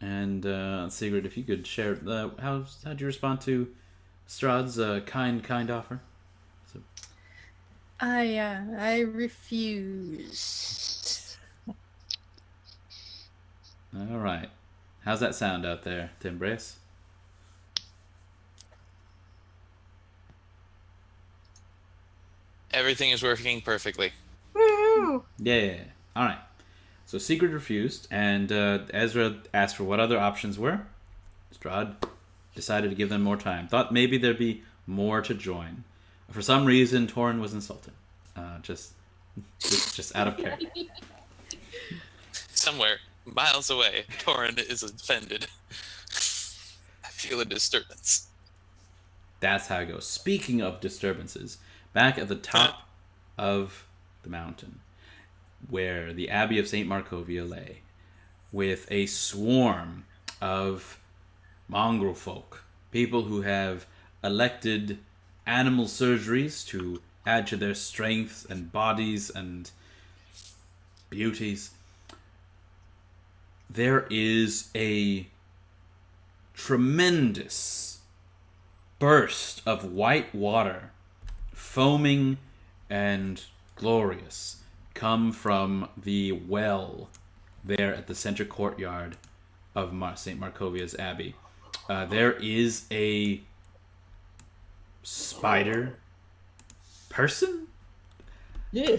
And Sigrid, if you could share, how'd you respond to Strahd's kind offer? So, I refused. all right. How's that sound out there, Timbrace? Everything is working perfectly. Woo! Yeah. All right. So Sigrid refused, and Ezra asked for what other options were. Strahd decided to give them more time. Thought maybe there'd be more to join. For some reason, Toren was insulted. Just out of character. Somewhere, miles away, Toren is offended. I feel a disturbance. That's how it goes. Speaking of disturbances, back at the top of the mountain, where the Abbey of St. Markovia lay, with a swarm of mongrel folk, people who have elected animal surgeries to add to their strengths and bodies and beauties. There is a tremendous burst of white water, foaming and glorious, come from the well there at the center courtyard of St. Markovia's Abbey. There is a spider person Yeah.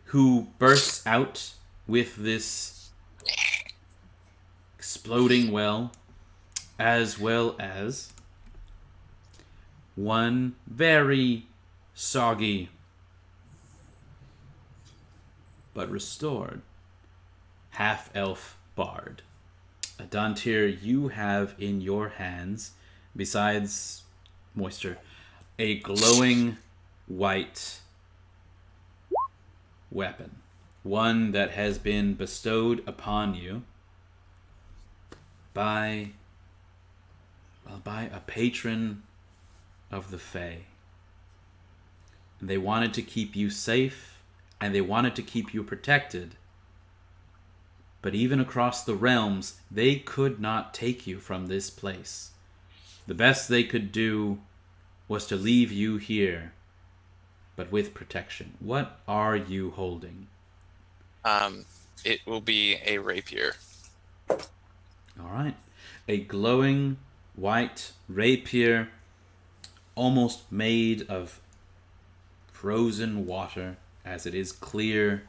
who bursts out with this exploding well, as well as one very soggy but restored half-elf bard. Dantiir, you have in your hands, besides moisture, a glowing white weapon. One that has been bestowed upon you by a patron of the Fae. And they wanted to keep you safe, and they wanted to keep you protected. But even across the realms, they could not take you from this place. The best they could do was to leave you here, but with protection. What are you holding? It will be a rapier. All right. A glowing white rapier, almost made of frozen water, as it is clear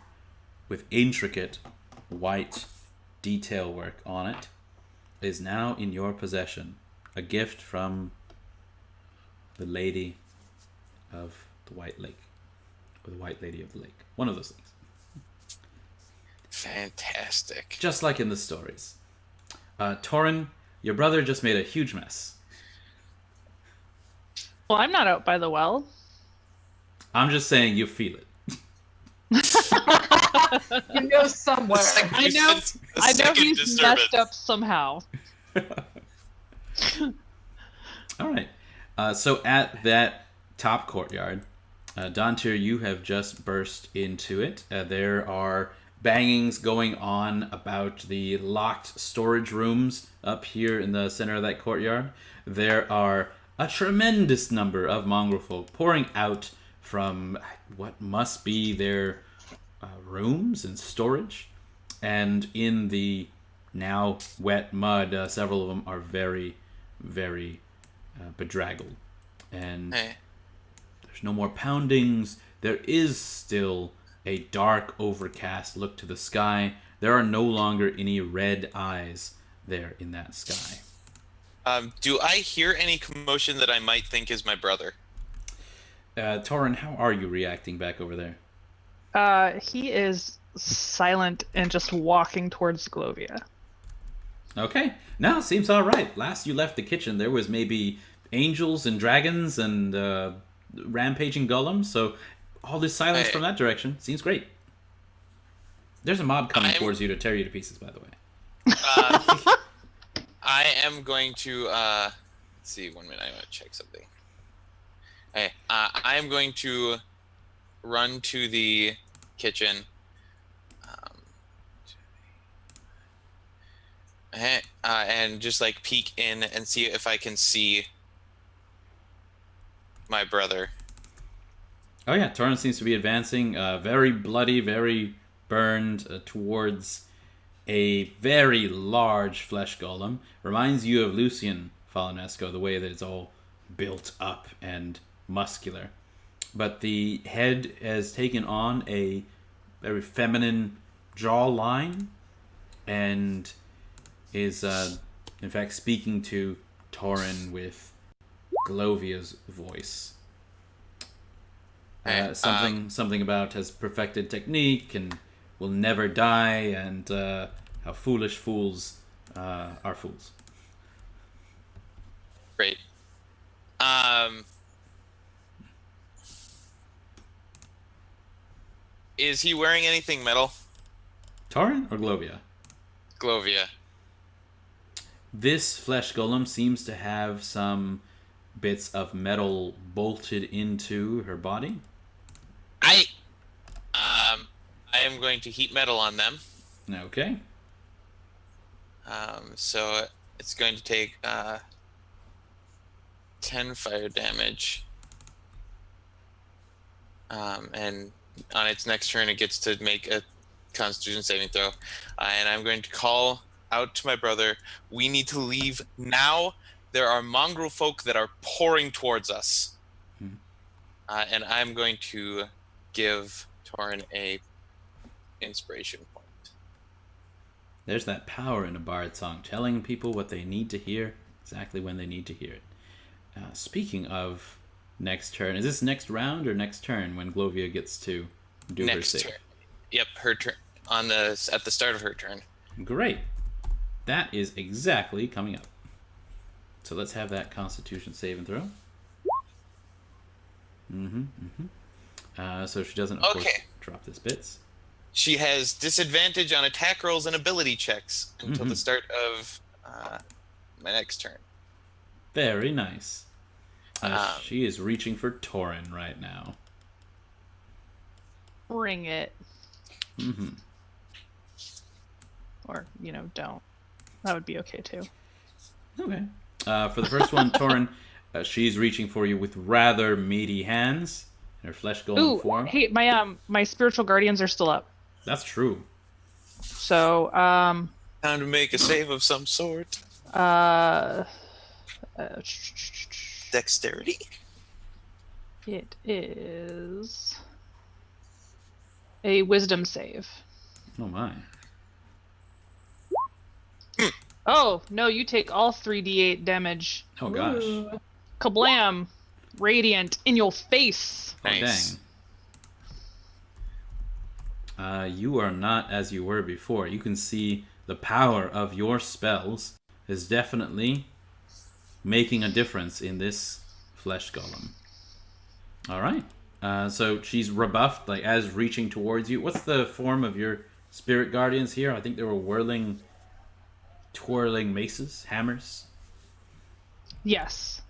with intricate white detail work on it, is now in your possession. A gift from the Lady of the White Lake, or the White Lady of the Lake. One of those things. Fantastic. Just like in the stories. Toren, your brother just made a huge mess. Well, I'm not out by the well. I'm just saying you feel it. You know somewhere. I know he's messed up somehow. All right. So at that top courtyard, Dantiir, you have just burst into it. There are bangings going on about the locked storage rooms up here in the center of that courtyard. There are a tremendous number of mongrel folk pouring out from what must be their rooms and storage. And in the now wet mud, several of them are very, very bedraggled. And there's no more poundings. There is still a dark, overcast look to the sky. There are no longer any red eyes there in that sky. Do I hear any commotion that I might think is my brother? Toren, how are you reacting back over there? He is silent and just walking towards Glovia. Okay. No, seems all right. Last you left the kitchen, there was maybe angels and dragons and rampaging golems, so all this silence from that direction seems great. There's a mob coming towards you to tear you to pieces, by the way. I am going to... let's see, 1 minute, I want to check something. Okay, I am going to run to the kitchen. and just like peek in and see if I can see my brother. Oh yeah, Toren seems to be advancing, very bloody, very burned, towards a very large flesh golem. Reminds you of Lucian Falanesco, the way that it's all built up and muscular. But the head has taken on a very feminine jawline and is, in fact, speaking to Toren with Glovia's voice. Something about has perfected technique and will never die, and how foolish fools are fools. Great. Is he wearing anything metal? Toren or Glovia? Glovia. This flesh golem seems to have some bits of metal bolted into her body. I am going to heat metal on them. Okay. So it's going to take 10 fire damage. And on its next turn, it gets to make a Constitution saving throw. And I'm going to call out to my brother, we need to leave now. There are mongrel folk that are pouring towards us. And I'm going to give Toren a inspiration point. There's that power in a bard song, telling people what they need to hear exactly when they need to hear it. Speaking of next turn, is this next round or next turn when Glovia gets to do her save? Turn. Yep, her turn at the start of her turn. Great. That is exactly coming up. So let's have that Constitution save and throw. So she doesn't, of course, drop this bits. She has disadvantage on attack rolls and ability checks until the start of my next turn. Very nice. She is reaching for Toren right now. Ring it. Or, don't. That would be okay, too. Okay. For the first one, Toren, she's reaching for you with rather meaty hands in her flesh golem form. Hey, my spiritual guardians are still up. That's true. So, time to make a save of some sort. Dexterity? It is a wisdom save. Oh my. Oh, no, you take all 3d8 damage. Oh gosh. Ooh. Kablam! Radiant in your face. Nice. Oh, dang. You are not as you were before. You can see the power of your spells is definitely making a difference in this flesh golem. All right. So she's rebuffed, like as reaching towards you. What's the form of your spirit guardians here? I think they were twirling maces, hammers. Yes.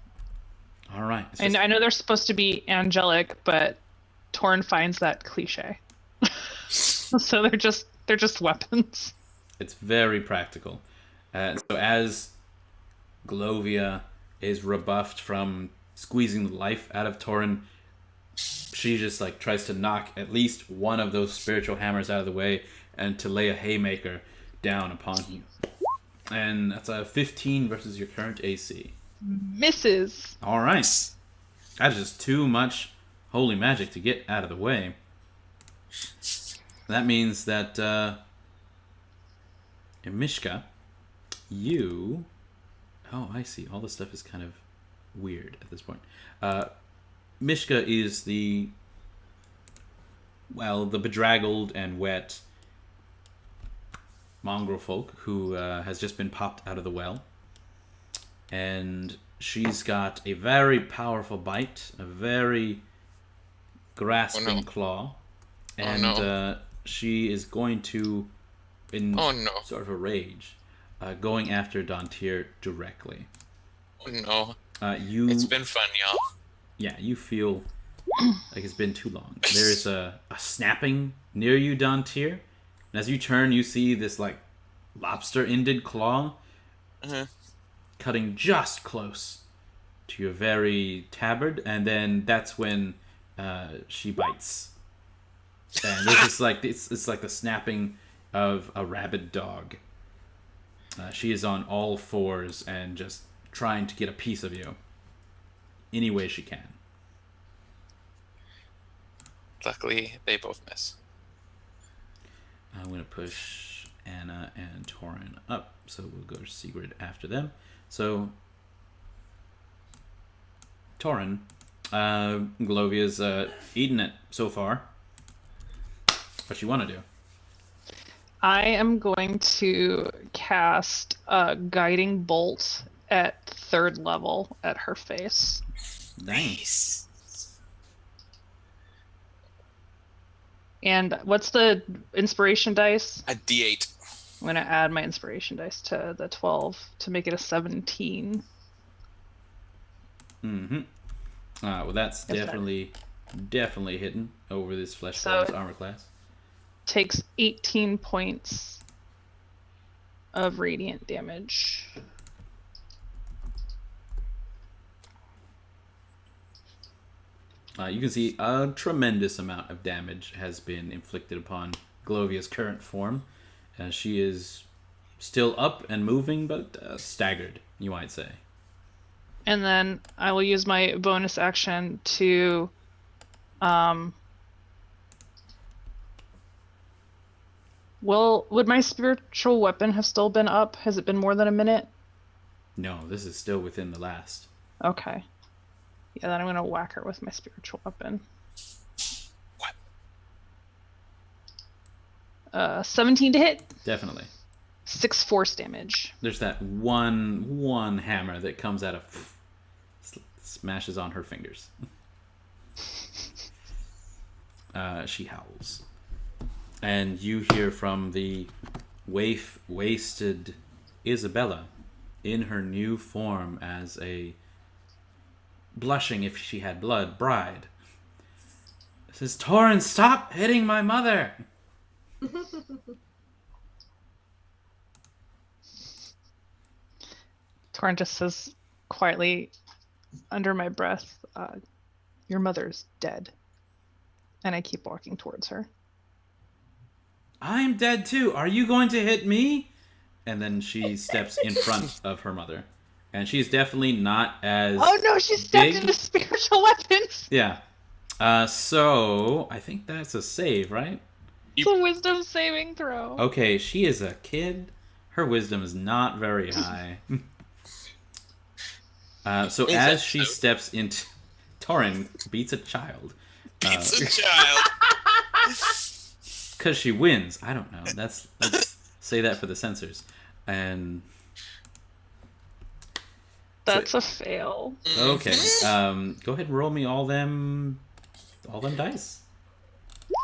All right. And I know they're supposed to be angelic, but Toren finds that cliche. So they're just weapons. It's very practical. So as Glovia is rebuffed from squeezing the life out of Toren, she just tries to knock at least one of those spiritual hammers out of the way and to lay a haymaker down upon you. And that's a 15 versus your current AC. Misses. All right. That's just too much holy magic to get out of the way. That means that Mishka, you... Oh, I see. All this stuff is kind of weird at this point. Mishka is the bedraggled and wet mongrel folk who has just been popped out of the well. And she's got a very powerful bite, a very grasping claw. And she is going to, in sort of a rage, going after Dantiir directly. Oh no. It's been fun, y'all. Yeah, you feel like it's been too long. There is a snapping near you, Dantiir. And as you turn, you see this lobster-ended claw, cutting just close to your very tabard, and then that's when she bites. And this is like it's like the snapping of a rabid dog. She is on all fours and just trying to get a piece of you any way she can. Luckily, they both miss. I'm going to push Anna and Toren up, so we'll go to Segrid after them. So, Toren, Glovia's eating it so far. What you want to do? I am going to cast a guiding bolt at 3rd level at her face. Nice. And what's the inspiration dice? A D8. I'm going to add my inspiration dice to the 12 to make it a 17. Mm-hmm. Well, that's Yes, definitely hidden over this flesh So- forms armor class. Takes 18 points of radiant damage. You can see a tremendous amount of damage has been inflicted upon Glovia's current form. She is still up and moving, but staggered, you might say. And then I will use my bonus action to would my spiritual weapon have still been up? Has it been more than a minute? No, this is still within the last. Okay. Yeah, then I'm gonna whack her with my spiritual weapon. What? 17 to hit. Definitely. 6 force damage. There's that one hammer that comes out of smashes on her fingers. She howls. And you hear from the wasted Isabella in her new form as a blushing if she had blood bride. It says, Toren, stop hitting my mother! Toren just says quietly under my breath, your mother's dead. And I keep walking towards her. I'm dead too. Are you going to hit me? And then she steps in front of her mother. And she's definitely not as Oh no, she stepped big. into spiritual weapons! Yeah. So I think that's a save, right? It's a wisdom saving throw. Okay, she is a kid. Her wisdom is not very high. So Is as it she so? steps into... Toren beats a child. It's a child. Because she wins. I don't know. Let's say that for the censors. And... That's a fail. Okay. Go ahead and roll me all them dice.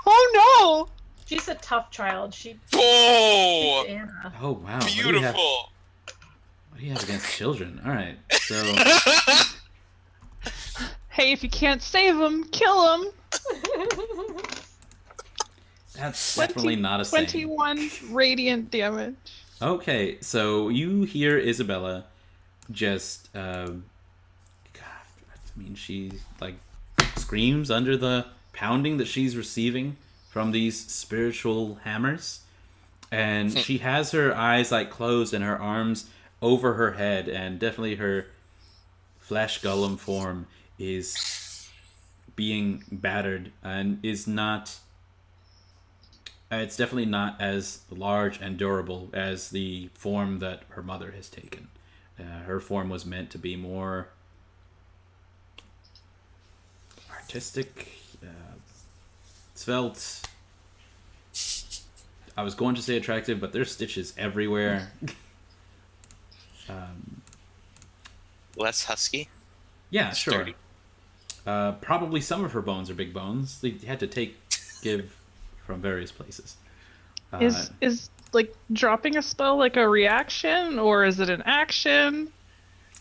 Oh no! She's a tough child. Oh, Anna. Oh wow. beautiful. What do you have against children? All right. So Hey, if you can't save him, kill him. that's definitely not a saying. 21 radiant damage. Okay, so you hear Isabella just God, I mean, she like screams under the pounding that she's receiving from these spiritual hammers, and she has her eyes like closed and her arms over her head, and definitely her flesh golem form is being battered and is not it's definitely not as large and durable as the form that her mother has taken. Her form was meant to be more artistic, svelte. I was going to say attractive, but there's stitches everywhere. Less husky. Yeah, sure. Sturdy. Probably some of her bones are big bones. They had to give from various places. Is like dropping a spell like a reaction, or is it an action?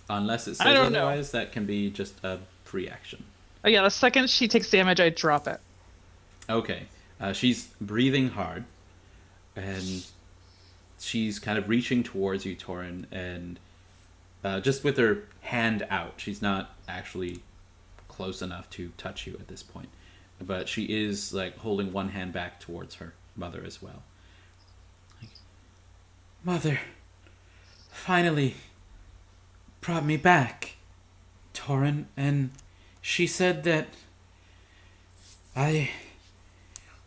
Unless it I says don't know. otherwise, that can be just a free action. Oh yeah, the second she takes damage, I drop it. Okay. She's breathing hard, and she's kind of reaching towards you, Toren, and just with her hand out. She's not actually close enough to touch you at this point, but she is like holding one hand back towards her mother as well. Like, Mother, finally brought me back, Toren, and she said that I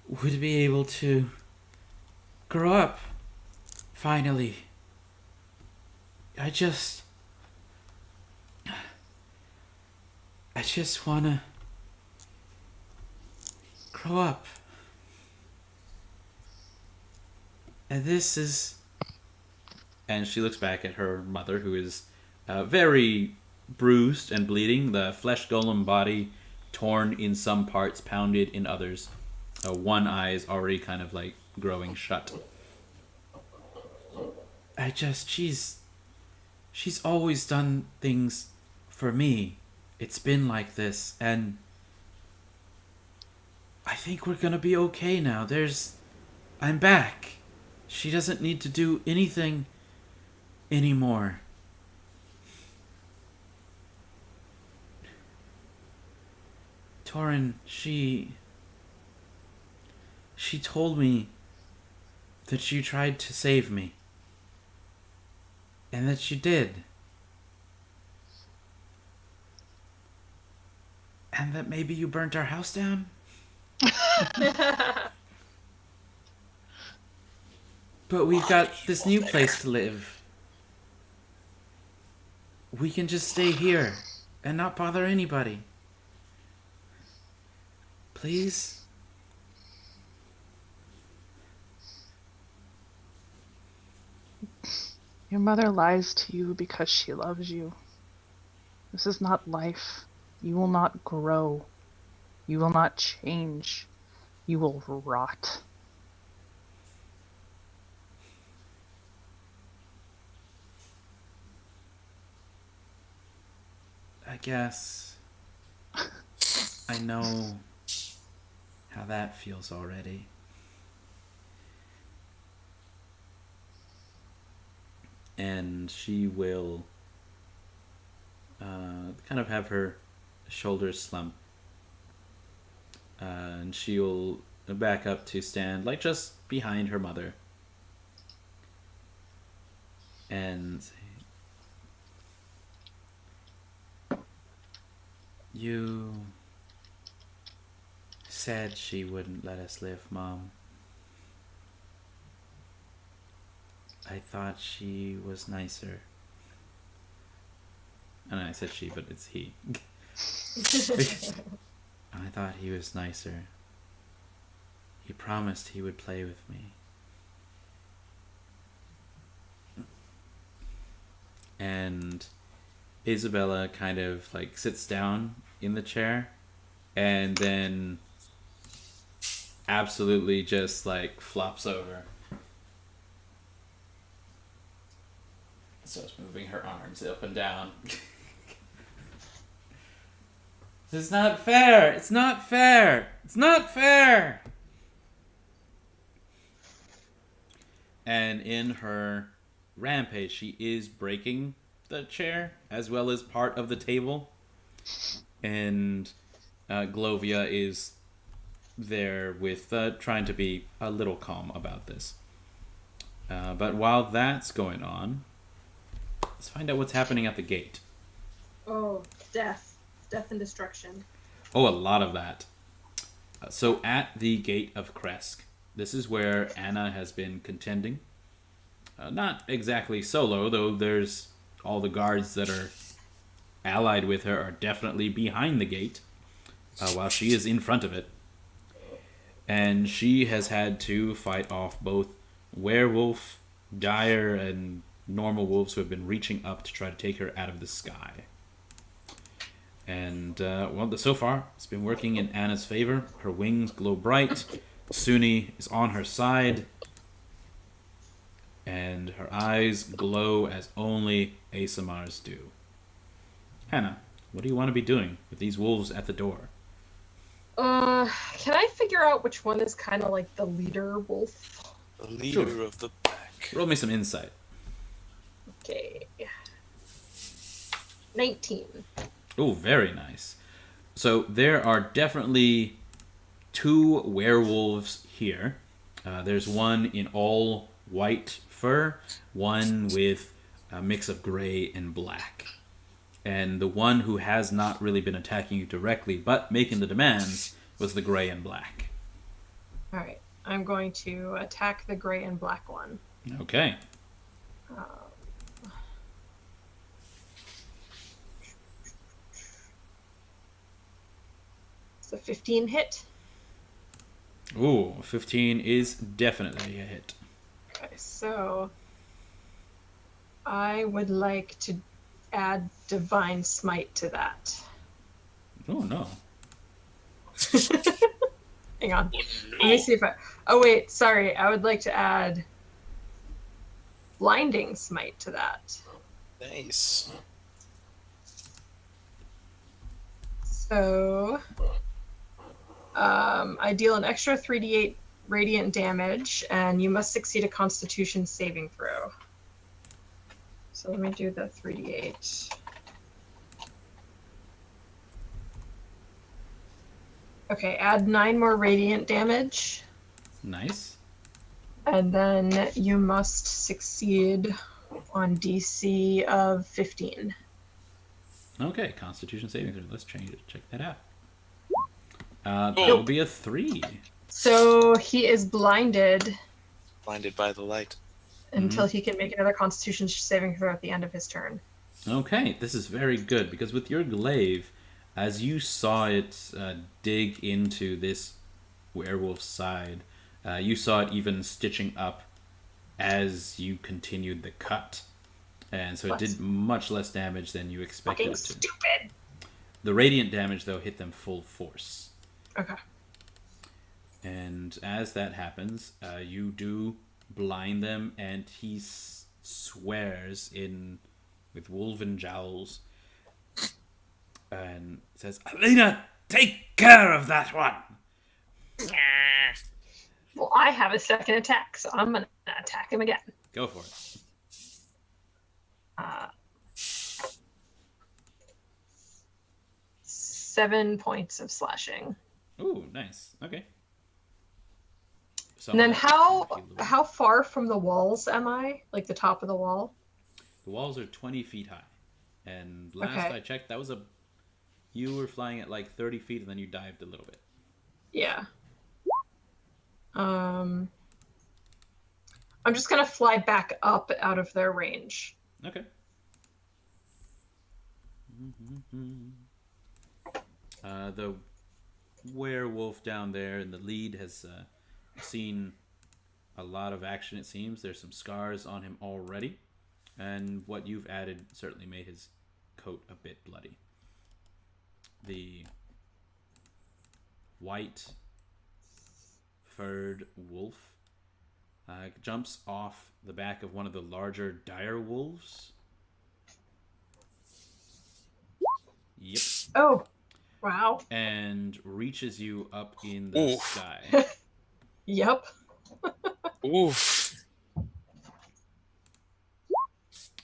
would be able to grow up, finally. I just wanna grow up. And this is... And she looks back at her mother, who is very bruised and bleeding, the flesh golem body torn in some parts, pounded in others. One eye is already kind of like growing shut. She's always done things for me. It's been like this, and I think we're gonna be okay now. I'm back. She doesn't need to do anything anymore. Toren, she told me that you tried to save me. And that you did. And that maybe you burnt our house down? But we've got this new place to live. We can just stay here and not bother anybody. Please? Your mother lies to you because she loves you. This is not life. You will not grow. You will not change. You will rot. I guess I know how that feels already. And she will kind of have her shoulders slump. And she'll back up to stand like just behind her mother. And say, you said she wouldn't let us live, Mom. I thought she was nicer. And I said she, but it's he. I thought he was nicer. He promised he would play with me. And Isabella kind of like sits down in the chair and then absolutely just like flops over. Starts moving her arms up and down. This is not fair! It's not fair! It's not fair! And in her rampage, she is breaking the chair as well as part of the table. And Glovia is there with trying to be a little calm about this. But while that's going on, let's find out what's happening at the gate. Oh, death. Death and destruction. Oh, a lot of that. So at the gate of Kresk, this is where Anna has been contending. Not exactly solo, though there's all the guards that are allied with her are definitely behind the gate, while she is in front of it. And she has had to fight off both werewolf, dire, and normal wolves who have been reaching up to try to take her out of the sky. And, so far, it's been working in Anna's favor. Her wings glow bright. Sunni is on her side. And her eyes glow as only ASMRs do. Hannah, what do you want to be doing with these wolves at the door? Can I figure out which one is kind of like the leader wolf? The leader Sure. of the pack. Roll me some insight. Okay. 19. Oh, very nice. So there are definitely 2 werewolves here. There's one in all white fur, one with a mix of gray and black. And the one who has not really been attacking you directly, but making the demands, was the gray and black. All right. I'm going to attack the gray and black one. Okay. It's a 15 hit. Ooh, 15 is definitely a hit. Okay, so I would like to add Divine Smite to that. Oh, no. Hang on. Let me see if I... Oh, wait. Sorry. I would like to add Blinding Smite to that. Nice. So... I deal an extra 3d8 radiant damage, and you must succeed a Constitution saving throw. So let me do the 3d8. Okay, add 9 more radiant damage, Nice. and then you must succeed on DC of 15. Okay, Constitution saving throw. Let's change it. Check that out. That will be a 3. So he is blinded Blinded by the light. until he can make another Constitution saving throw at the end of his turn. Okay, this is very good, because with your glaive, as you saw it dig into this werewolf's side, you saw it even stitching up as you continued the cut. And so it did much less damage than you expected Fucking it to. stupid! The radiant damage, though, hit them full force. Okay. And as that happens, you do blind them, and he swears with wolven jowls and says, "Alina, take care of that one." Well, I have a second attack, so I'm gonna attack him again. Go for it. 7 points of slashing. Ooh, nice. Okay. So And then how far from the walls am I? Like the top of the wall? The walls are 20 feet high. And last Okay. I checked, you were flying at like 30 feet, and then you dived a little bit. Yeah. I'm just gonna fly back up out of their range. Okay. The werewolf down there in the lead has seen a lot of action, it seems. There's some scars on him already. And what you've added certainly made his coat a bit bloody. The white furred wolf jumps off the back of one of the larger dire wolves. Yep. Oh, wow. And reaches you up in the Oof. sky. Yep. Oof.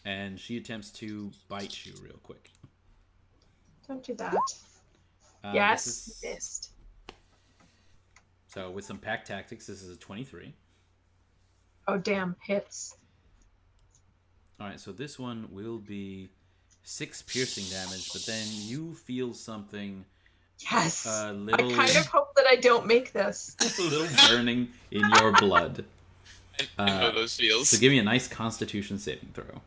And she attempts to bite you real quick. Don't do that. This Yes, is- missed. So with some pack tactics, this is a 23. Oh, damn, hits. Alright, so this one will be 6 piercing damage, but then you feel something Yes. a I little, kind of hope that I don't make this. a little burning in your blood. I know those feels. So give me a nice Constitution saving throw.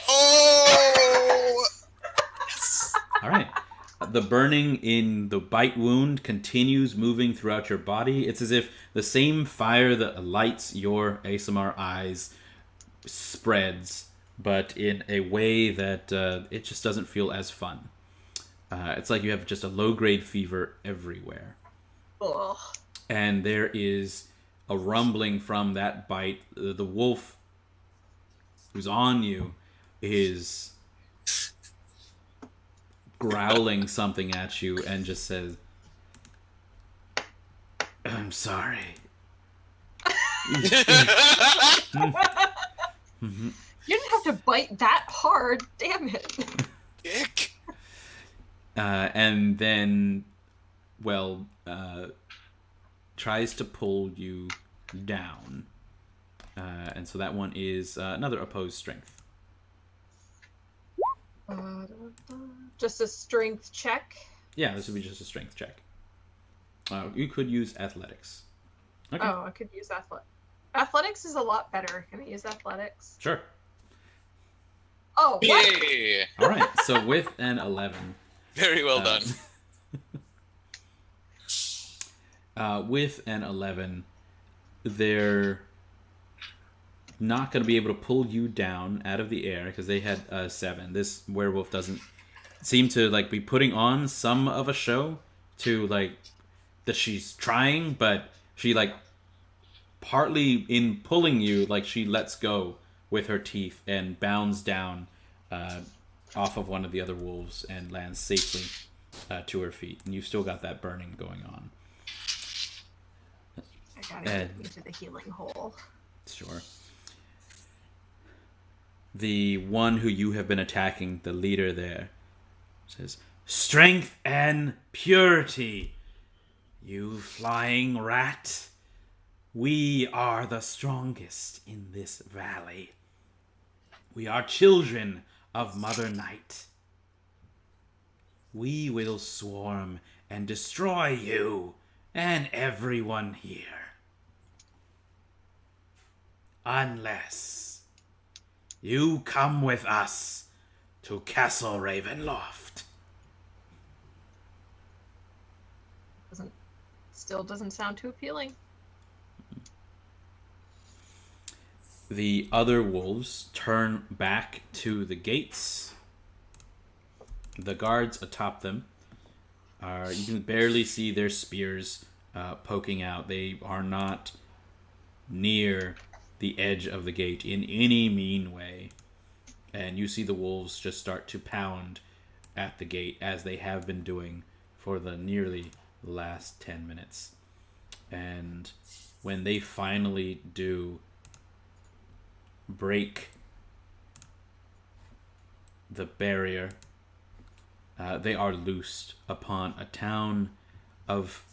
Oh! Alright. The burning in the bite wound continues moving throughout your body. It's as if the same fire that lights your ASMR eyes spreads, but in a way that it just doesn't feel as fun. It's like you have just a low-grade fever everywhere. Ugh. And there is a rumbling from that bite. The wolf who's on you is growling something at you and just says, "I'm sorry." Mhm. You didn't have to bite that hard. Damn it. Ick. And then, tries to pull you down. And so that one is another opposed strength. Just a strength check. Yeah, this would be just a strength check. You could use athletics. Okay. Oh, I could use athletics is a lot better. Can I use athletics? Sure. Oh, what? Yeah. All right. So with an 11. Very well done. With an 11, they're not going to be able to pull you down out of the air because they had 7. This werewolf doesn't seem to be putting on some of a show to that she's trying, but she partly in pulling you, she lets go with her teeth and bounds down off of one of the other wolves and lands safely to her feet. And you've still got that burning going on. I gotta get me to the healing hole. Sure. The one who you have been attacking, the leader there, says, "Strength and purity, you flying rat. We are the strongest in this valley. We are children of Mother Night. We will swarm and destroy you and everyone here. Unless you come with us to Castle Ravenloft." Still doesn't sound too appealing. The other wolves turn back to the gates. The guards atop them you can barely see their spears poking out. They are not near the edge of the gate in any mean way. And you see the wolves just start to pound at the gate as they have been doing for the nearly last 10 minutes. And when they finally do break the barrier, they are loosed upon a town of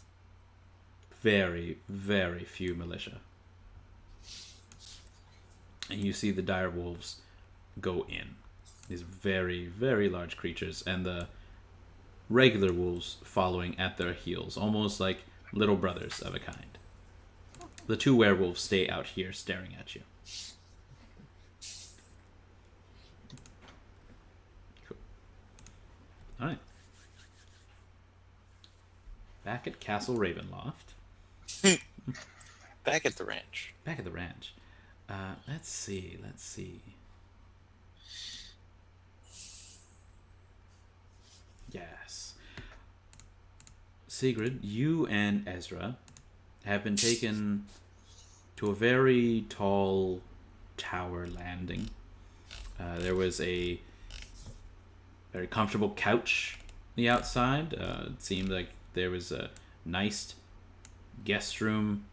very, very few militia. And you see the dire wolves go in. These very, very large creatures, and the regular wolves following at their heels, almost like little brothers of a kind. The 2 werewolves stay out here staring at you. Cool. Alright. Back at Castle Ravenloft. Back at the ranch. Back at the ranch. Let's see. Yes. Segrid, you and Ezra have been taken to a very tall tower landing. There was a very comfortable couch on the outside. It seemed like there was a nice guest room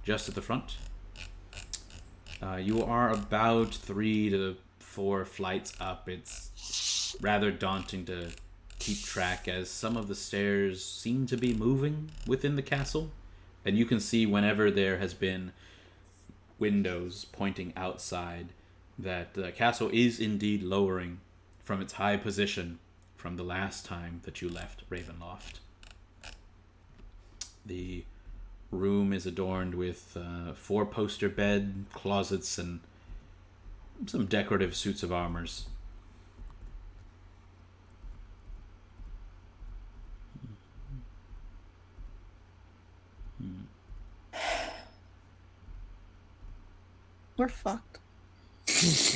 just at the front. You are about 3 to 4 flights up. It's rather daunting to keep track as some of the stairs seem to be moving within the castle. And you can see whenever there has been windows pointing outside that the castle is indeed lowering from its high position from the last time that you left Ravenloft. The room is adorned with 4-poster bed, closets, and some decorative suits of armors. We're fucked. Think?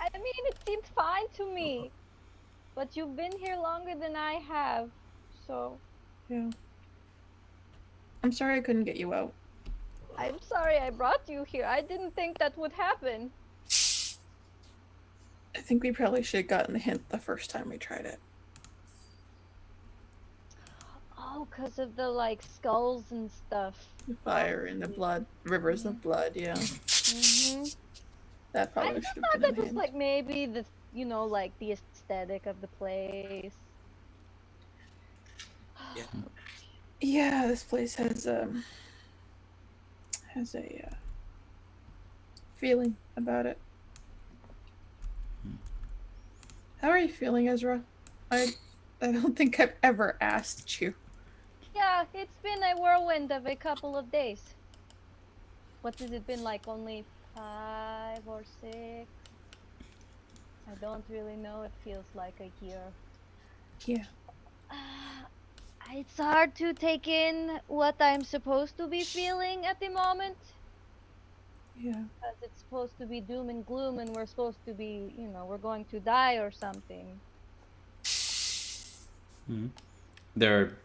I mean, it seemed fine to me. But you've been here longer than I have, so... Yeah. I'm sorry I couldn't get you out. I'm sorry I brought you here. I didn't think that would happen. I think we probably should have gotten the hint the first time we tried it. Oh, because of the like skulls and stuff. The fire and the blood, rivers of blood. Yeah, Mm-hmm. that I probably just should have thought been that a was hint. like maybe the like the aesthetic of the place. Yeah. Yeah, this place has a feeling about it. How are you feeling, Ezra? I don't think I've ever asked you. Yeah, it's been a whirlwind of a couple of days. What has it been like? Only 5 or 6? I don't really know. It feels like a year. Yeah. It's hard to take in what I'm supposed to be feeling at the moment. Yeah. Because it's supposed to be doom and gloom, and we're supposed to be, we're going to die or something. There are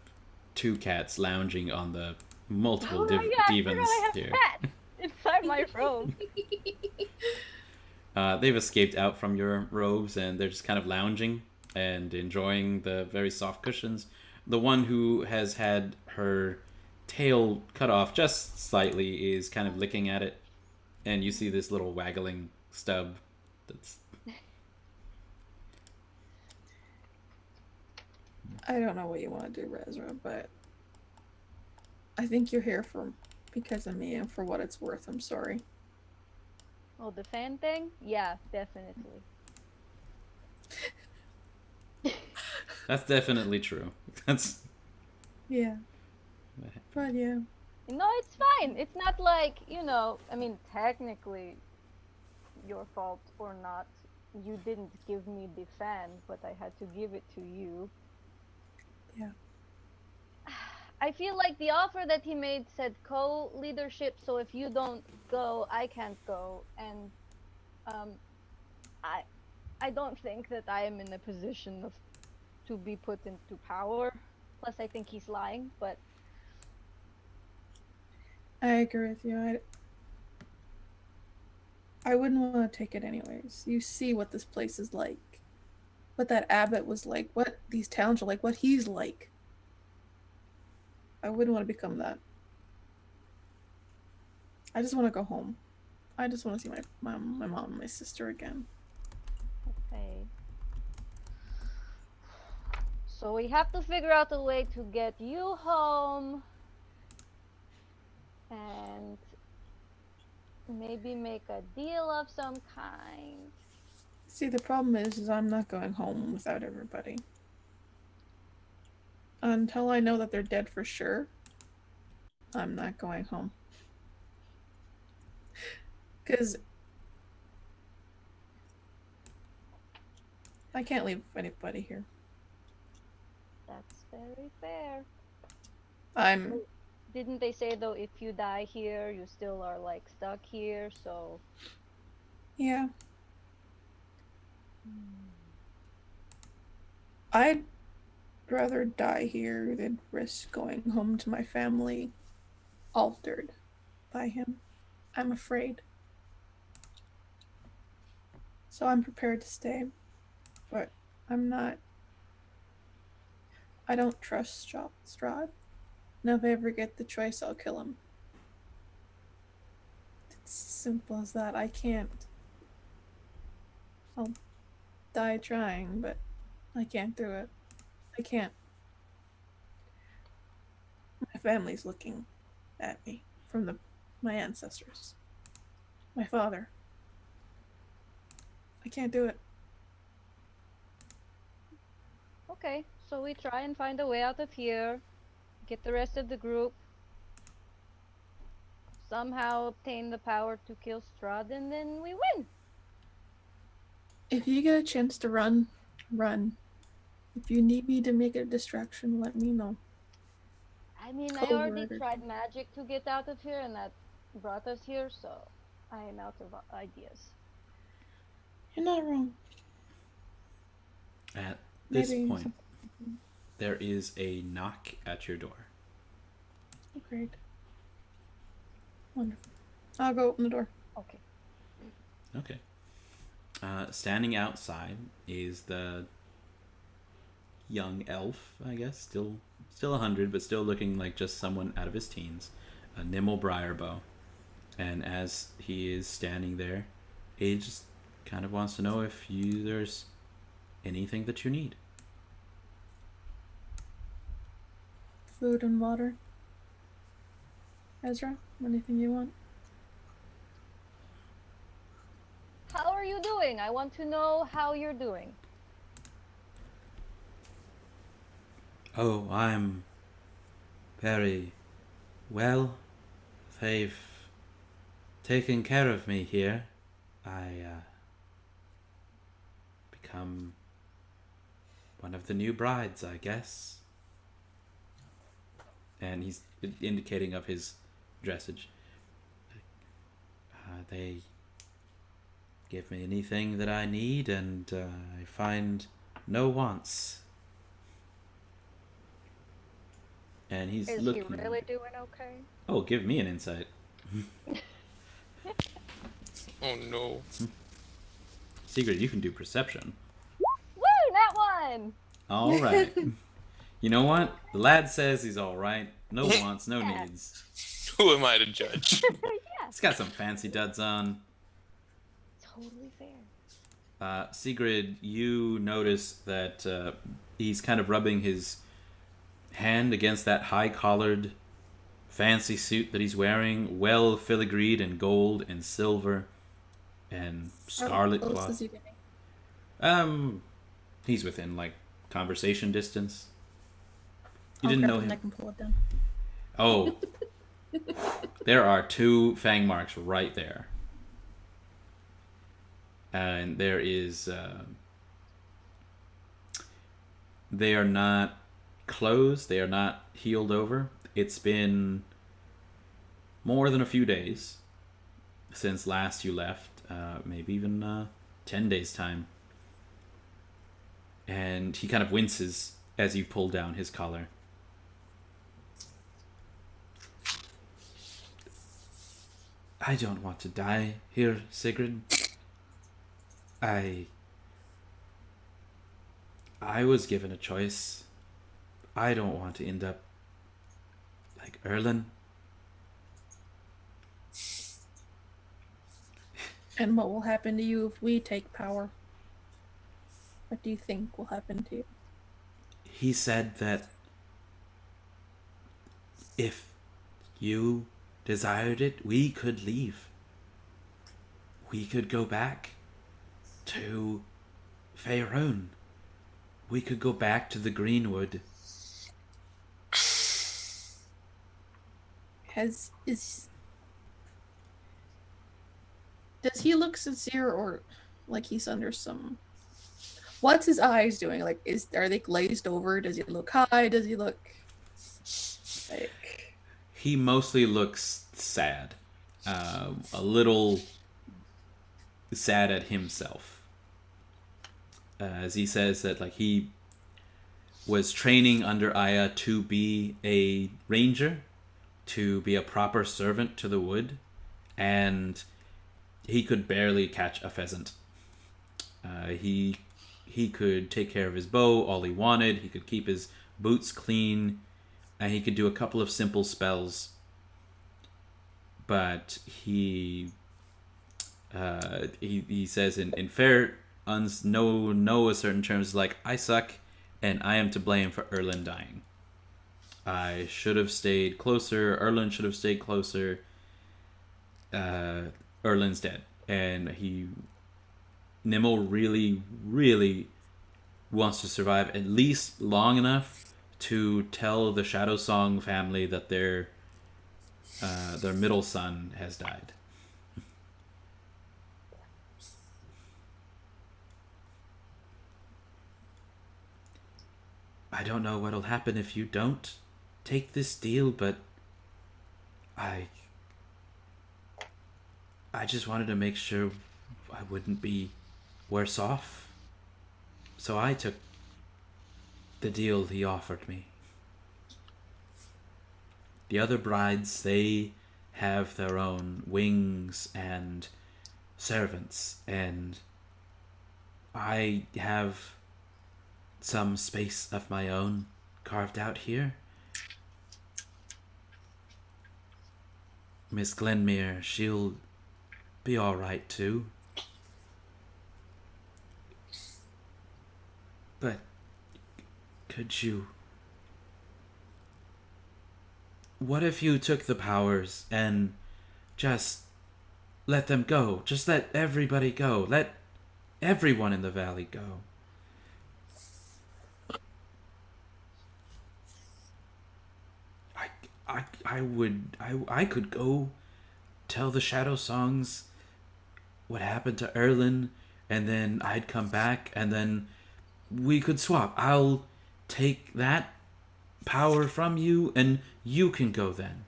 two cats lounging on the multiple Oh yeah, I forgot divans I have here. cats inside my robe. They've escaped out from your robes and they're just kind of lounging and enjoying the very soft cushions. The one who has had her tail cut off just slightly is kind of licking at it, and you see this little waggling stub that's I don't know what you want to do, Ezra, but I think you're here because of me, and for what it's worth, I'm sorry. Oh, the fan thing? Yeah, definitely. that's definitely true. That's Yeah. But yeah. No, it's fine. It's not like, I mean, technically, your fault or not. You didn't give me the fan, but I had to give it to you. Yeah. I feel like the offer that he made said co-leadership, so if you don't go, I can't go. And I don't think that I am in a position to be put into power. Plus, I think he's lying, but I agree with you. I wouldn't want to take it anyways. You see what this place is like. What that abbot was like. What these towns are like. What he's like. I wouldn't want to become that. I just want to go home. I just want to see my mom and my sister again. okay. So we have to figure out a way to get you home and maybe make a deal of some kind. See, the problem is I'm not going home without everybody. Until I know that they're dead for sure, I'm not going home. Because I can't leave anybody here. That's very fair. I'm... Didn't they say, though, if you die here, you still are, like, stuck here, so... Yeah. I'd rather die here than risk going home to my family altered by him. I'm afraid. So I'm prepared to stay. But I'm not... I don't trust Strahd. And if I ever get the choice, I'll kill him. It's simple as that. I can't. I'll die trying, but I can't do it. I can't. My family's looking at me from my ancestors. My father. I can't do it. Okay, so we try and find a way out of here, get the rest of the group, somehow obtain the power to kill Strahd, and then we win. If you get a chance to run, run. If you need me to make a distraction, let me know. I mean, I already tried magic to get out of here, and that brought us here, so I am out of ideas. You're not wrong. At this point, there is a knock at your door. Oh, great. Wonderful. I'll go open the door. Okay. Okay. Standing outside is the young elf, I guess. Still 100, but still looking like just someone out of his teens. A Nimble Briarbow. And as he is standing there, he just kind of wants to know if there's anything that you need. Food and water. Ezra, anything you want? How are you doing? I want to know how you're doing. Oh, I'm very well. They've taken care of me here. I become one of the new brides, I guess. And he's indicating of his dressage. They give me anything that I need, and I find no wants. And he's Is looking. he really doing okay? Oh, give me an insight. Oh no. Segrid, you can do perception. Woo! That one! All right. You know what? The lad says he's all right. No wants, no Yeah. needs. Who am I to judge? Yeah, He's got some fancy duds on. totally fair. Segrid, you notice that he's kind of rubbing his hand against that high-collared fancy suit that he's wearing, well filigreed in gold and silver and scarlet How close cloth. is he getting? He's within like conversation distance. You I'll didn't grab know it and I him. can pull it down. Oh, there are 2 fang marks right there, and there is. They are not closed. They are not healed over. It's been more than a few days since last you left. Maybe even 10 days time. And he kind of winces as you pull down his collar. I don't want to die here, Segrid. I was given a choice. I don't want to end up like Erlen. And what will happen to you if we take power? What do you think will happen to you? He said that if you desired it, we could leave. We could go back to Faerun. We could go back to the Greenwood. Does he look sincere or like he's under some? What's his eyes doing? Like, are they glazed over? Does he look high? Does he look like? He mostly looks sad. A little sad at himself. As he says that like he was training under Aya to be a ranger, to be a proper servant to the wood, and he could barely catch a pheasant. He could take care of his bow all he wanted. He could keep his boots clean, and he could do a couple of simple spells. But he says in fair no certain terms, like, I suck and I am to blame for Erlen dying. I should have stayed closer. Erlen should have stayed closer. Erlen's dead, and Nimble really, really wants to survive at least long enough to tell the Shadow Song family that their middle son has died. I don't know what'll happen if you don't take this deal, but I just wanted to make sure I wouldn't be worse off. So I took the deal he offered me. The other brides, they have their own wings and servants, and I have some space of my own carved out here. Miss Glenmere, she'll be all right too. But could you... What if you took the powers and just let them go? Just let everybody go. Let everyone in the valley go. I could go tell the Shadow Songs what happened to Erlin, and then I'd come back, and then we could swap. I'll take that power from you, and you can go then.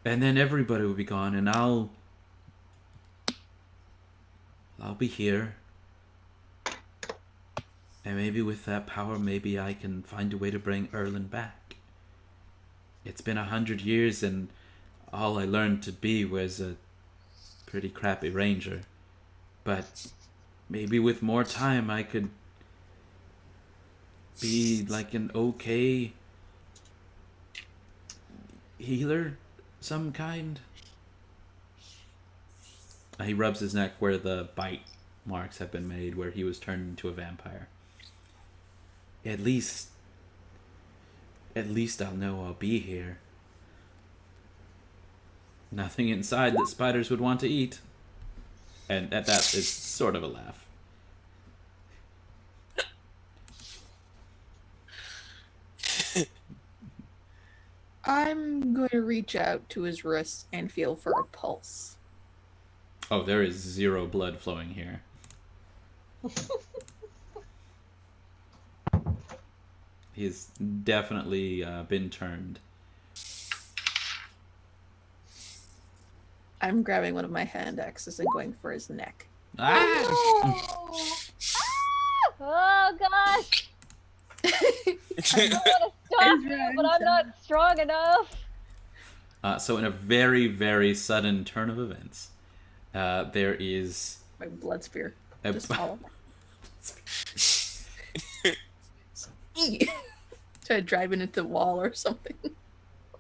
And then everybody will be gone, and I'll be here. And maybe with that power, maybe I can find a way to bring Erlin back. It's been 100 years, and all I learned to be was a pretty crappy ranger. But maybe with more time, I could be like an okay healer, some kind. He rubs his neck where the bite marks have been made, where he was turned into a vampire. At least I'll know I'll be here. Nothing inside that spiders would want to eat. And that is sort of a laugh. I'm going to reach out to his wrist and feel for a pulse. Oh, there is 0 blood flowing here. He's definitely been turned. I'm grabbing one of my hand axes and going for his neck. Ah! Oh gosh! I don't want to stop you, but I'm not strong enough. So in a very, very sudden turn of events, there is My blood spear. a Just all. Try to drive it into the wall or something.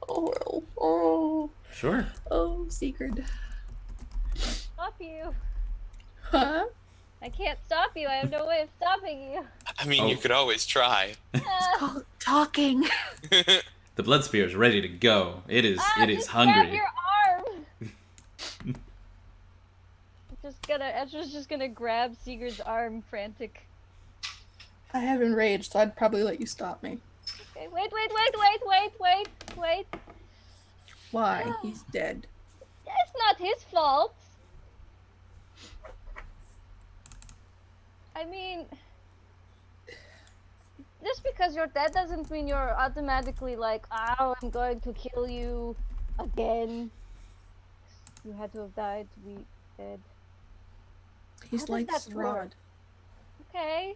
Oh, Sure. Segrid. Stop you. Huh? I can't stop you. I have no way of stopping you. I mean, you Oh. could always try. Called talking. The blood spear is ready to go. It is Just grab hungry. your arm. Ezra's just gonna grab Sigurd's arm, frantic. I have enraged, so I'd probably let you stop me. Okay, wait. Why? He's dead. That's not his fault. I mean, just because you're dead doesn't mean you're automatically like, oh, I'm going to kill you again. You had to have died to be dead. He's does like that Strahd. work? Okay.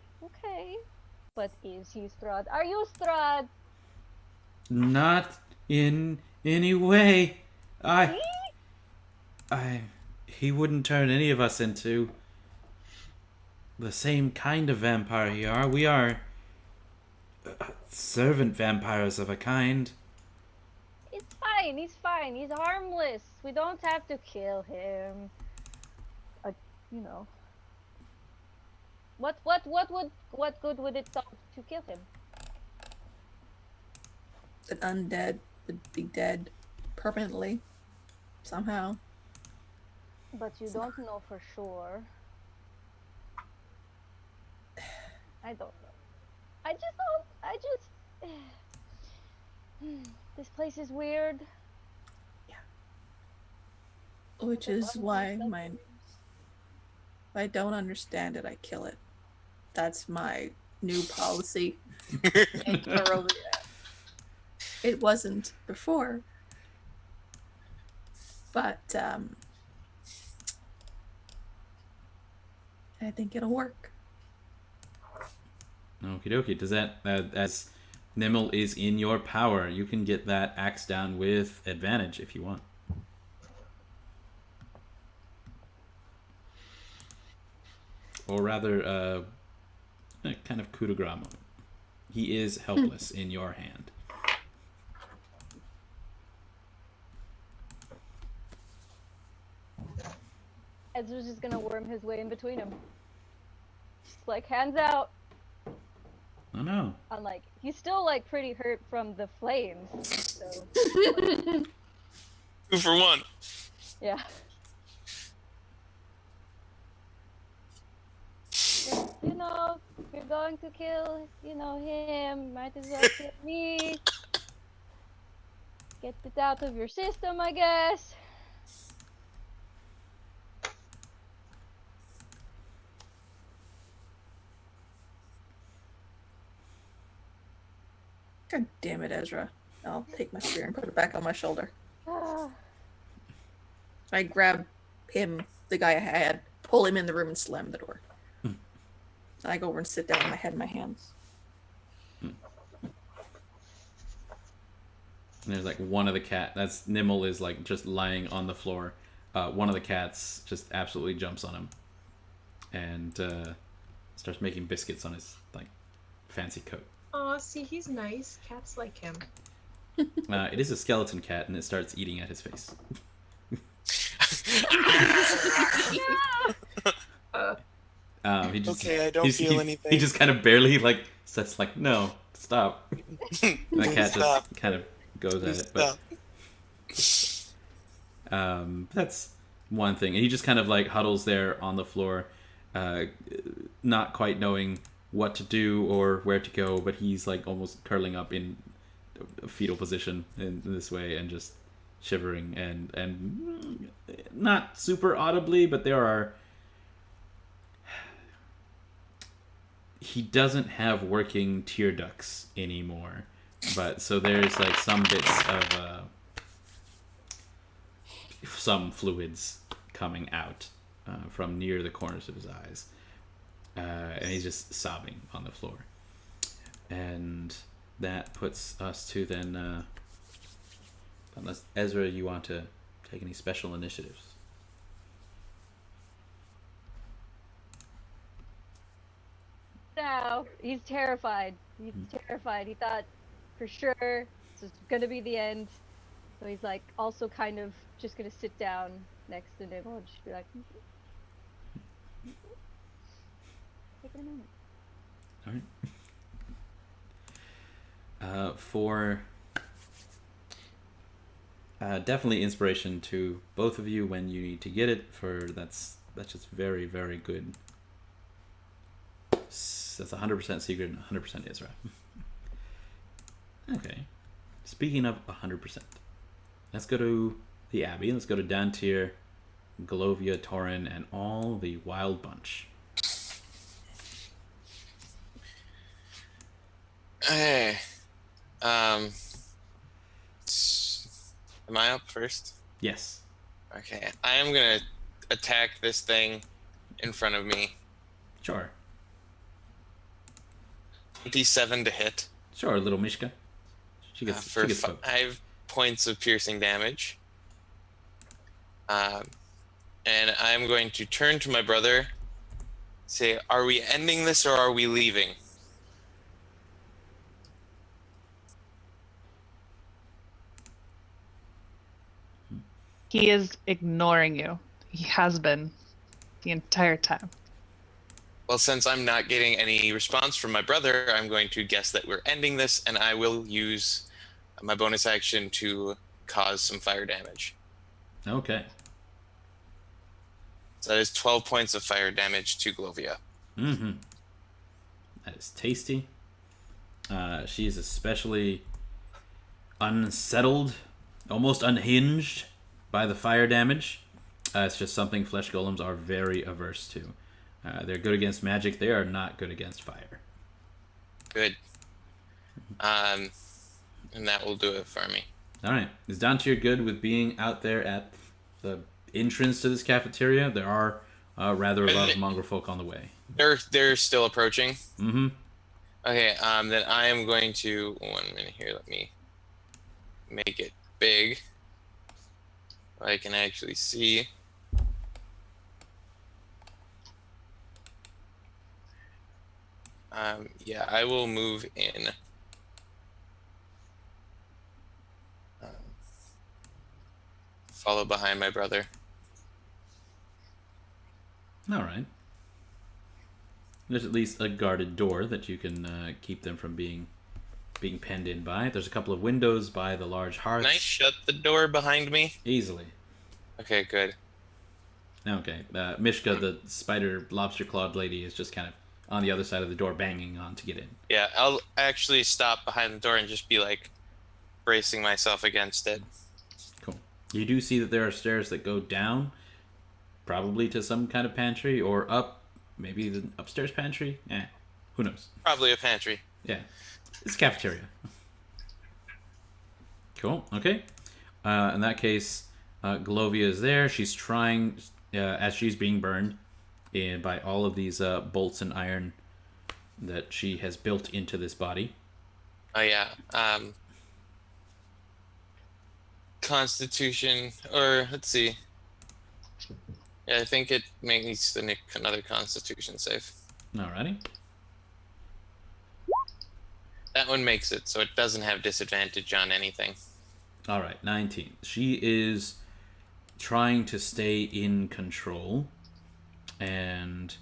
But is he Strahd? Are you Strahd? Not in any way. He wouldn't turn any of us into the same kind of vampire he are. We are servant vampires of a kind. It's fine. He's fine. He's harmless. We don't have to kill him. You know. What good would it do to kill him? An undead would be dead permanently. Somehow. But you don't know for sure. I don't know. I just this place is weird. Which is why if I don't understand it, I kill it. That's my new policy. It wasn't before. But I think it'll work. Okie dokie. Does that, as Nimel is in your power, you can get that axe down with advantage if you want. Or rather, a kind of coup de grace moment. He is helpless in your hand. Ezra's just gonna worm his way in between them. Just like, hands out. Oh no. I'm like, he's still like pretty hurt from the flames. So 2 for 1. yeah. You know, if you're going to kill, him, might as well kill me. Get it out of your system, I guess. God damn it, Ezra. I'll take my spear and put it back on my shoulder. I grab him, the guy I had, pull him in the room and slam the door. I go over and sit down with my head in my hands. And there's like one of the Nimble is like just lying on the floor. One of the cats just absolutely jumps on him and starts making biscuits on his like fancy coat. Aw, see, he's nice. Cats like him. It is a skeleton cat, and it starts eating at his face. Okay, I don't feel anything. He just kind of barely like says like, "No, stop." And the cat Stop. just kind of goes at it. But that's one thing. And he just kind of like huddles there on the floor, not quite knowing what to do or where to go, but he's like almost curling up in a fetal position in this way and just shivering and not super audibly, but he doesn't have working tear ducts anymore, but so there's like some bits of some fluids coming out from near the corners of his eyes. And he's just sobbing on the floor. And that puts us to then, unless Ezra, you want to take any special initiatives. No, he's terrified. He's terrified. He thought for sure this was gonna be the end. So he's like also kind of just gonna sit down next to Nibble and just be like, take it a minute. All right. For definitely inspiration to both of you when you need to get it. That's just very, very good. That's 100% Segrid and 100% Ezra. Okay. Speaking of 100%, let's go to the Abbey. Let's go to Dantiir, Golovia, Toren, and all the Wild Bunch. Hey, am I up first? Yes. Okay, I am gonna attack this thing in front of me. Sure. 27 to hit. Sure, little Mishka. She gets For poked. 5 points of piercing damage. And I'm going to turn to my brother, say, are we ending this or are we leaving? He is ignoring you. He has been the entire time. Well, since I'm not getting any response from my brother, I'm going to guess that we're ending this, and I will use my bonus action to cause some fire damage. Okay. So that is 12 points of fire damage to Golovia. Mm-hmm. That is tasty. She is especially unsettled, almost unhinged by the fire damage. It's just something flesh golems are very averse to. They're good against magic. They are not good against fire. Good. And that will do it for me. All right. Is Dantiir good with being out there at the entrance to this cafeteria? There are rather a lot of mongrel folk on the way. They're still approaching. Mm-hmm. Okay. Then I am going to 1 minute here. Let me make it big. So I can actually see. Yeah, I will move in. Follow behind my brother. All right. There's at least a guarded door that you can keep them from being penned in by. There's a couple of windows by the large hearths. Can I shut the door behind me? Easily. Okay, good. Okay. Mishka, the spider lobster clawed lady, is just kind of on the other side of the door banging on to get in. Yeah, I'll actually stop behind the door and just be like bracing myself against it. Cool. You do see that there are stairs that go down, probably to some kind of pantry, or up, maybe the upstairs pantry? Who knows? Probably a pantry. Yeah. It's a cafeteria. Cool. Okay. In that case, Golovia is there. She's trying, as she's being burned by all of these bolts and iron that she has built into this body. Oh yeah. Constitution, or let's see. Yeah, I think it makes another Constitution save. Alrighty. That one makes it, so it doesn't have disadvantage on anything. Alright, 19. She is trying to stay in control, and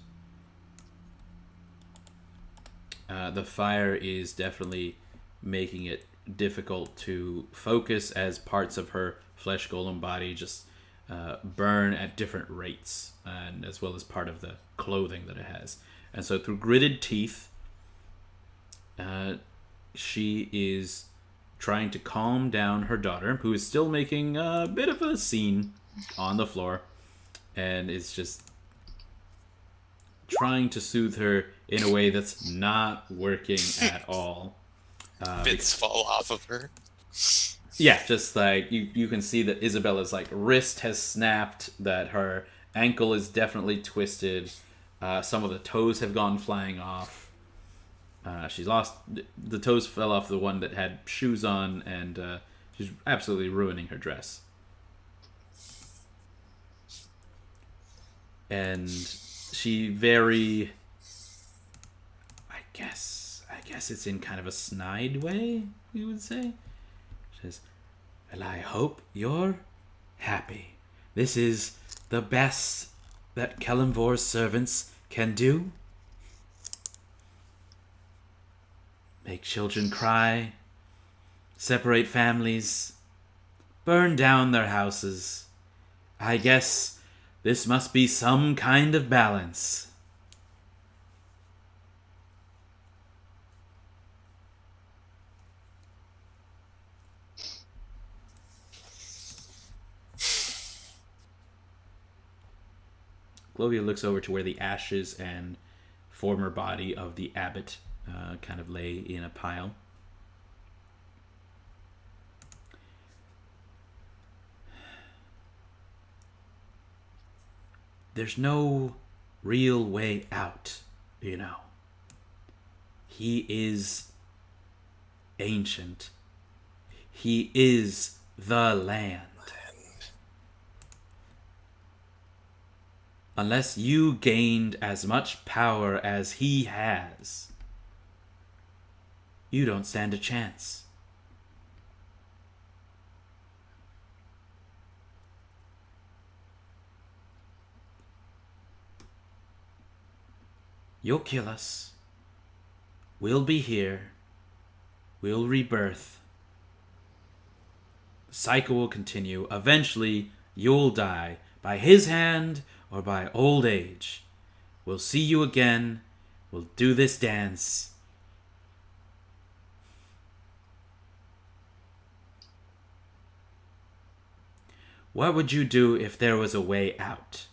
the fire is definitely making it difficult to focus as parts of her flesh golem body just burn at different rates, and as well as part of the clothing that it has. And so through gritted teeth, she is trying to calm down her daughter, who is still making a bit of a scene on the floor, and is just trying to soothe her in a way that's not working at all. Bits fall off of her. Yeah, just like you can see that Isabella's like wrist has snapped, that her ankle is definitely twisted, some of the toes have gone flying off. She's lost, the toes fell off the one that had shoes on, and she's absolutely ruining her dress. And she very, I guess it's in kind of a snide way, you would say. She says, "Well, I hope you're happy. This is the best that Kelemvor's servants can do. Make children cry, separate families, burn down their houses. I guess this must be some kind of balance." Glovia looks over to where the ashes and former body of the abbot kind of lay in a pile. There's no real way out, you know. He is ancient. He is the land. Unless you gained as much power as he has, you don't stand a chance. You'll kill us. We'll be here. We'll rebirth. The cycle will continue. Eventually, you'll die by his hand or by old age. We'll see you again. We'll do this dance. What would you do if there was a way out?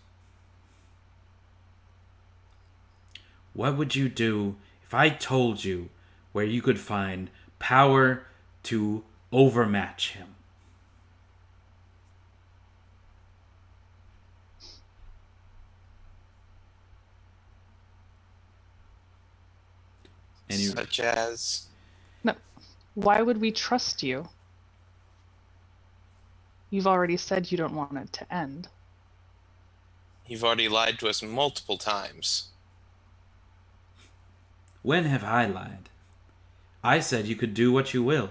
What would you do if I told you where you could find power to overmatch him? And you, Such as? No. Why would we trust you? You've already said you don't want it to end. You've already lied to us multiple times. When have I lied? I said you could do what you will.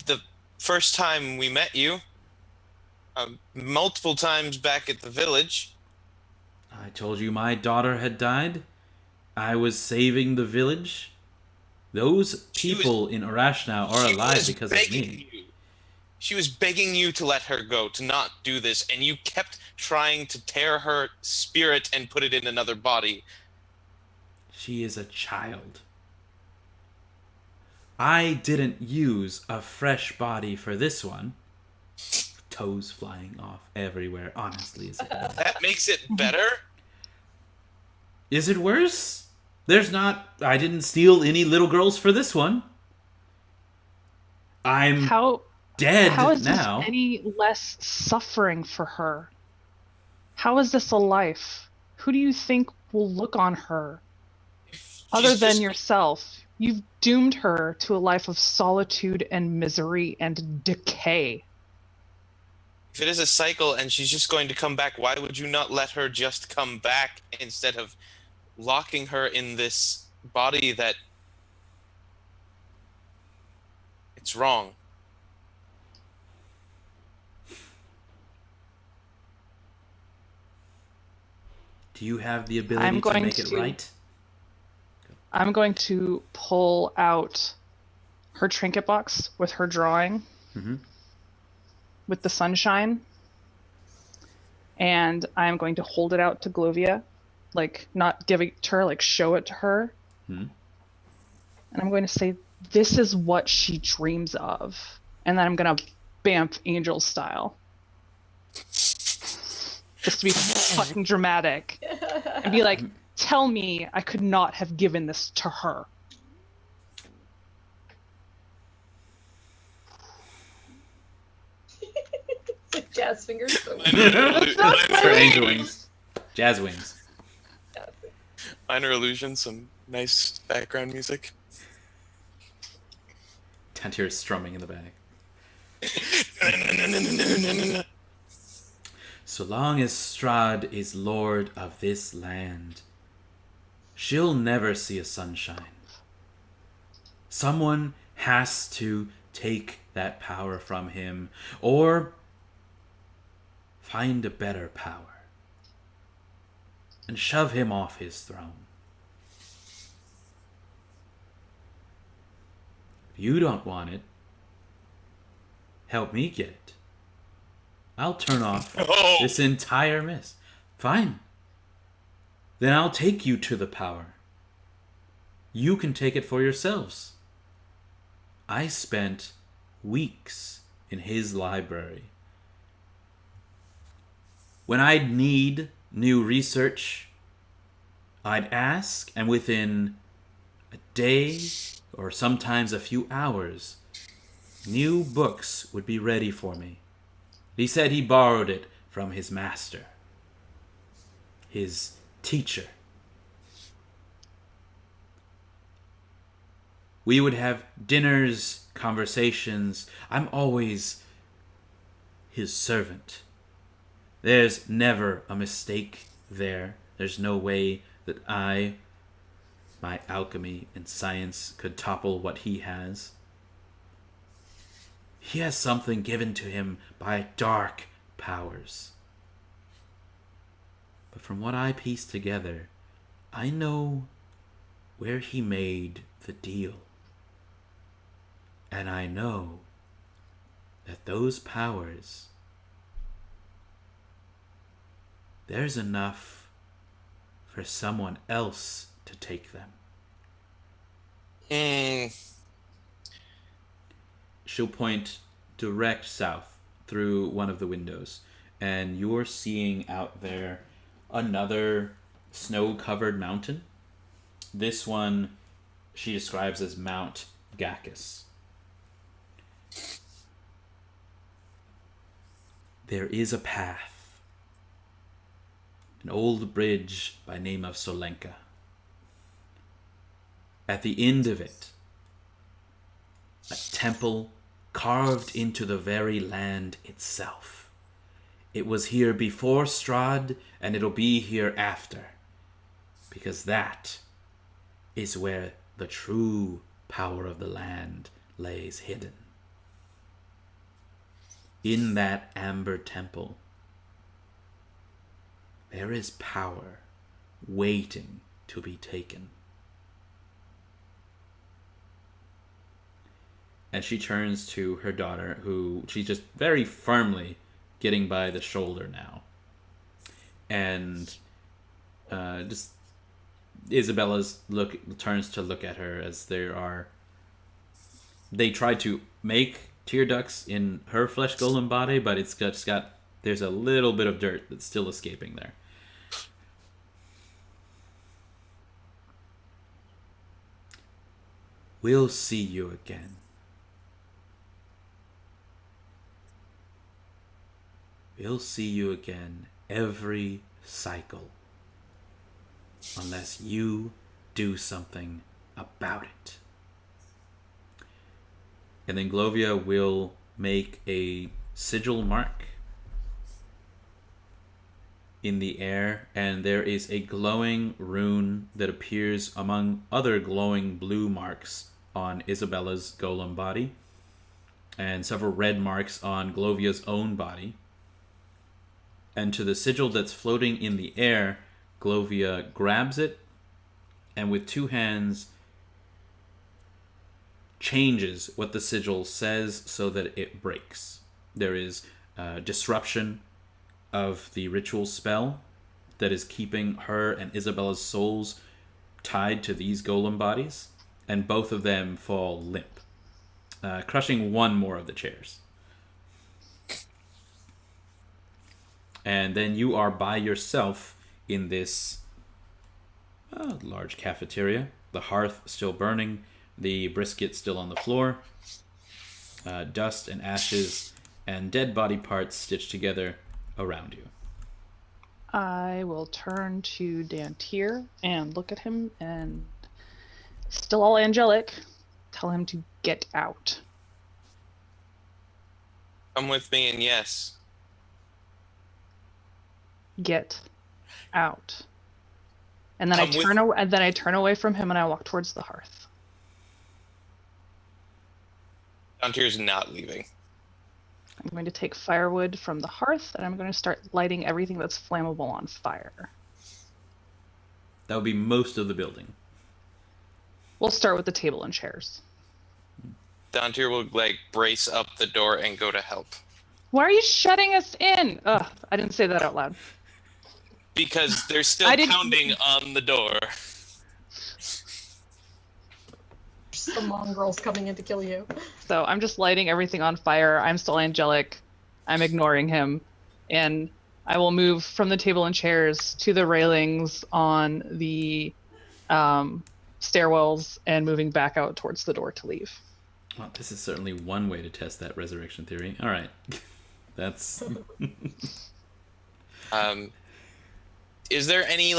The first time we met you, multiple times back at the village. I told you my daughter had died. I was saving the village. Those people in Arashnow are alive because of me. She was begging you to let her go, to not do this, and you kept trying to tear her spirit and put it in another body. She is a child. I didn't use a fresh body for this one. Toes flying off everywhere, honestly. Is it worse? That makes it better? Is it worse? I didn't steal any little girls for this one. I'm dead How is now. this any less suffering for her? How is this a life? Who do you think will look on her? Other than yourself, you've doomed her to a life of solitude and misery and decay. If it is a cycle and she's just going to come back, why would you not let her just come back instead of locking her in this body that... It's wrong. Do you have the ability to make it right? I'm going to pull out her trinket box with her drawing with the sunshine, and I'm going to hold it out to Glovia, like not give it to her, like show it to her. And I'm going to say, this is what she dreams of. And then I'm going to bamf angel style. Just to be fucking dramatic. And be like, tell me I could not have given this to her. It's like jazz fingers. For angel wings. Jazz wings. Minor illusion, some nice background music. Dantiir is strumming in the back. So long as Strahd is lord of this land, she'll never see a sunshine. Someone has to take that power from him, or find a better power, and shove him off his throne. If you don't want it, help me get it. I'll turn off this entire mess. Fine. Then I'll take you to the power. You can take it for yourselves. I spent weeks in his library. When I'd need new research, I'd ask, and within a day or sometimes a few hours, new books would be ready for me. He said he borrowed it from his master, his teacher. We would have dinners, conversations. I'm always his servant. There's never a mistake there. There's no way that my alchemy and science could topple what he has. He has something given to him by dark powers. But from what I piece together, I know where he made the deal. And I know that those powers, there's enough for someone else to take them. She'll point direct south through one of the windows, and you're seeing out there another snow-covered mountain. This one she describes as Mount Gacchus. There is a path, an old bridge by name of Solenka. At the end of it, a temple carved into the very land itself. It was here before Strahd, and it'll be here after, because that is where the true power of the land lays hidden. In that amber temple, there is power waiting to be taken. And she turns to her daughter, who she's just very firmly getting by the shoulder now. And just Isabella's turns to look at her as they try to make tear ducts in her flesh golem body, but it's just got there's a little bit of dirt that's still escaping there. We'll see you again. We'll see you again every cycle. Unless you do something about it. And then Glovia will make a sigil mark in the air, and there is a glowing rune that appears among other glowing blue marks on Isabella's golem body, and several red marks on Glovia's own body. And to the sigil that's floating in the air, Glovia grabs it, and with two hands changes what the sigil says so that it breaks. There is disruption of the ritual spell that is keeping her and Isabella's souls tied to these golem bodies, and both of them fall limp, crushing one more of the chairs. And then you are by yourself in this large cafeteria. The hearth still burning, the brisket still on the floor, dust and ashes and dead body parts stitched together around you. I will turn to Dantiir and look at him, and still all angelic, tell him to get out. Come with me, and yes. Get out. And then Come I turn away from him and I walk towards the hearth. Dantiir's not leaving. I'm going to take firewood from the hearth and I'm going to start lighting everything that's flammable on fire. That would be most of the building. We'll start with the table and chairs. Dantiir will brace up the door and go to help. Why are you shutting us in? Ugh, I didn't say that out loud. Because they're still pounding on the door. Just the mongrels coming in to kill you. So I'm just lighting everything on fire. I'm still angelic. I'm ignoring him. And I will move from the table and chairs to the railings on the stairwells and moving back out towards the door to leave. Well, this is certainly one way to test that resurrection theory. All right. That's... Is there any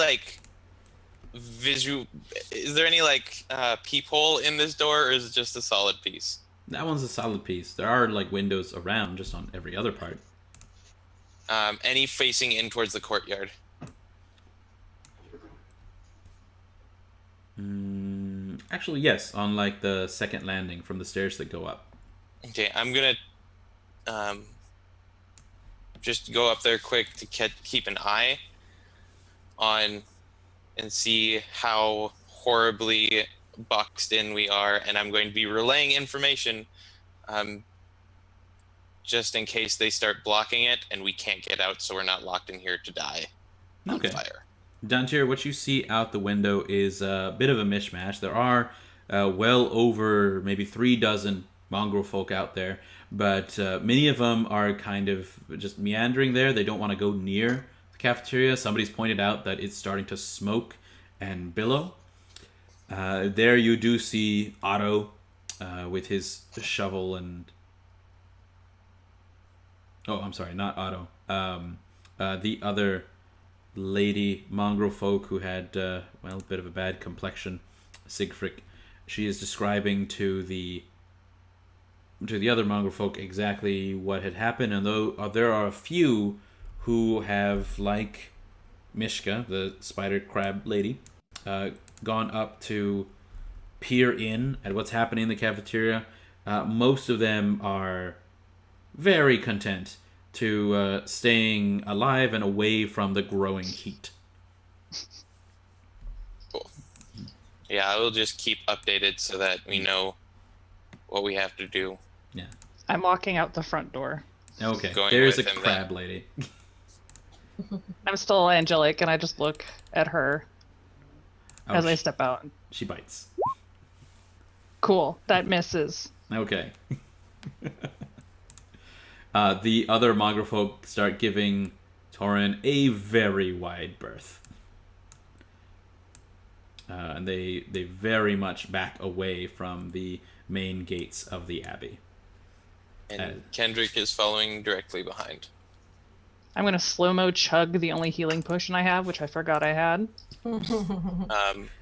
peephole in this door, or is it just a solid piece? That one's a solid piece. There are windows around, just on every other part. Any facing in towards the courtyard? Actually, yes, on the second landing from the stairs that go up. Okay, I'm gonna just go up there quick to keep an eye on and see how horribly boxed in we are, and I'm going to be relaying information just in case they start blocking it and we can't get out, so we're not locked in here to die on fire. Dantiir, what you see out the window is a bit of a mishmash. There are well over maybe 36 mongrel folk out there, but many of them are kind of just meandering there. They don't want to go near the cafeteria. Somebody's pointed out that it's starting to smoke and billow. There you do see Otto with his shovel and... Oh, I'm sorry, not Otto. The other lady mongrel folk who had, a bit of a bad complexion, Sigfric. She is describing to the other mongrel folk exactly what had happened, and though there are a few who have, like Mishka, the spider crab lady, gone up to peer in at what's happening in the cafeteria. Most of them are very content to staying alive and away from the growing heat. Cool. Yeah, I will just keep updated so that we know what we have to do. Yeah. I'm walking out the front door. Okay. Going There's a with him crab lady. I'm still angelic, and I just look at her Oh, as I step out. she bites. Cool. That misses. Okay. The other mongrel folk start giving Toren a very wide berth. And they very much back away from the main gates of the abbey. And Kendrick is following directly behind. I'm going to slow-mo chug the only healing potion I have, which I forgot I had.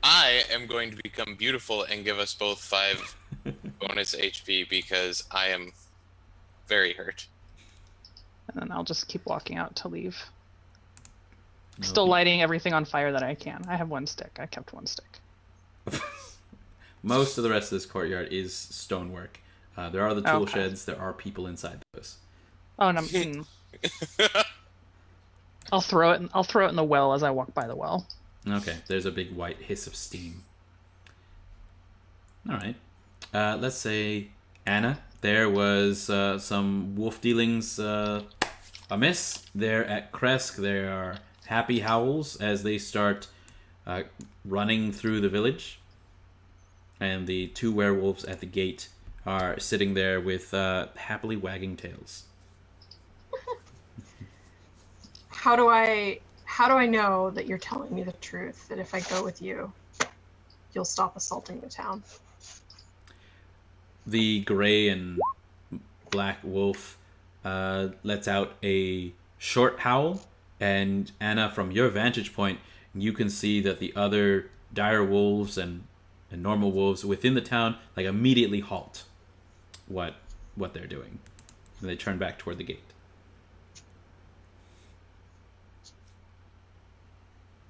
I am going to become beautiful and give us both 5 bonus HP because I am very hurt. And then I'll just keep walking out to leave. Still lighting everything on fire that I can. I have 1 stick. I kept 1 stick. Most of the rest of this courtyard is stonework. There are the tool Okay. sheds. There are people inside this. Oh, no. I'll throw it in the well as I walk by the well. Okay, there's a big white hiss of steam. All right. Let's say, Anna, there was some wolf dealings amiss. There at Kresk, there are happy howls as they start running through the village. And the 2 werewolves at the gate are sitting there with happily wagging tails. How do I know that you're telling me the truth? That if I go with you, you'll stop assaulting the town? The gray and black wolf lets out a short howl, and Anna, from your vantage point, you can see that the other dire wolves and normal wolves within the town like immediately halt what they're doing, and they turn back toward the gate.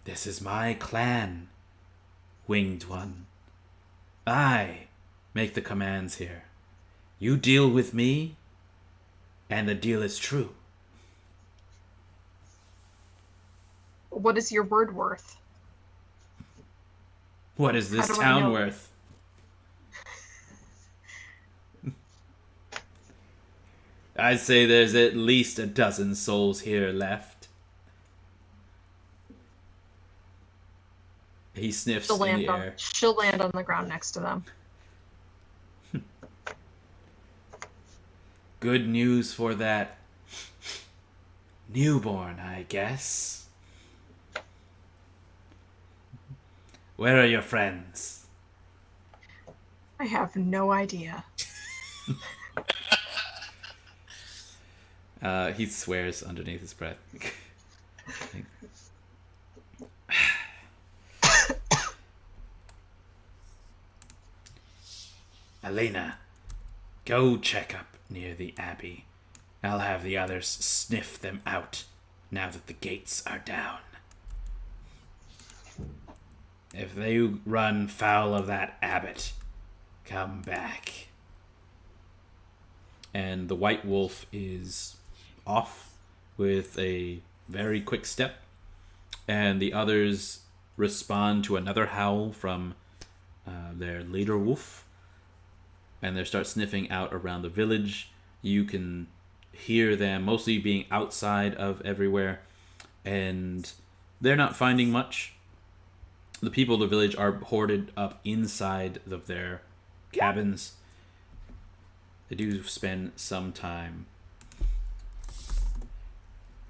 This is my clan, Winged One. I make the commands here. You deal with me, and the deal is true. What is your word worth? What is this How do I town know? worth? I'd say there's at least a dozen souls here left. He sniffs in the air. She'll land on the ground next to them. Good news for that newborn, I guess. Where are your friends? I have no idea. He swears underneath his breath. Elena, go check up near the abbey. I'll have the others sniff them out now that the gates are down. If they run foul of that abbot, come back. And the white wolf is off with a very quick step, and the others respond to another howl from their leader wolf, and they start sniffing out around the village. You can hear them mostly being outside of everywhere, and they're not finding much. The people of the village are hoarded up inside of their cabins. They do spend some time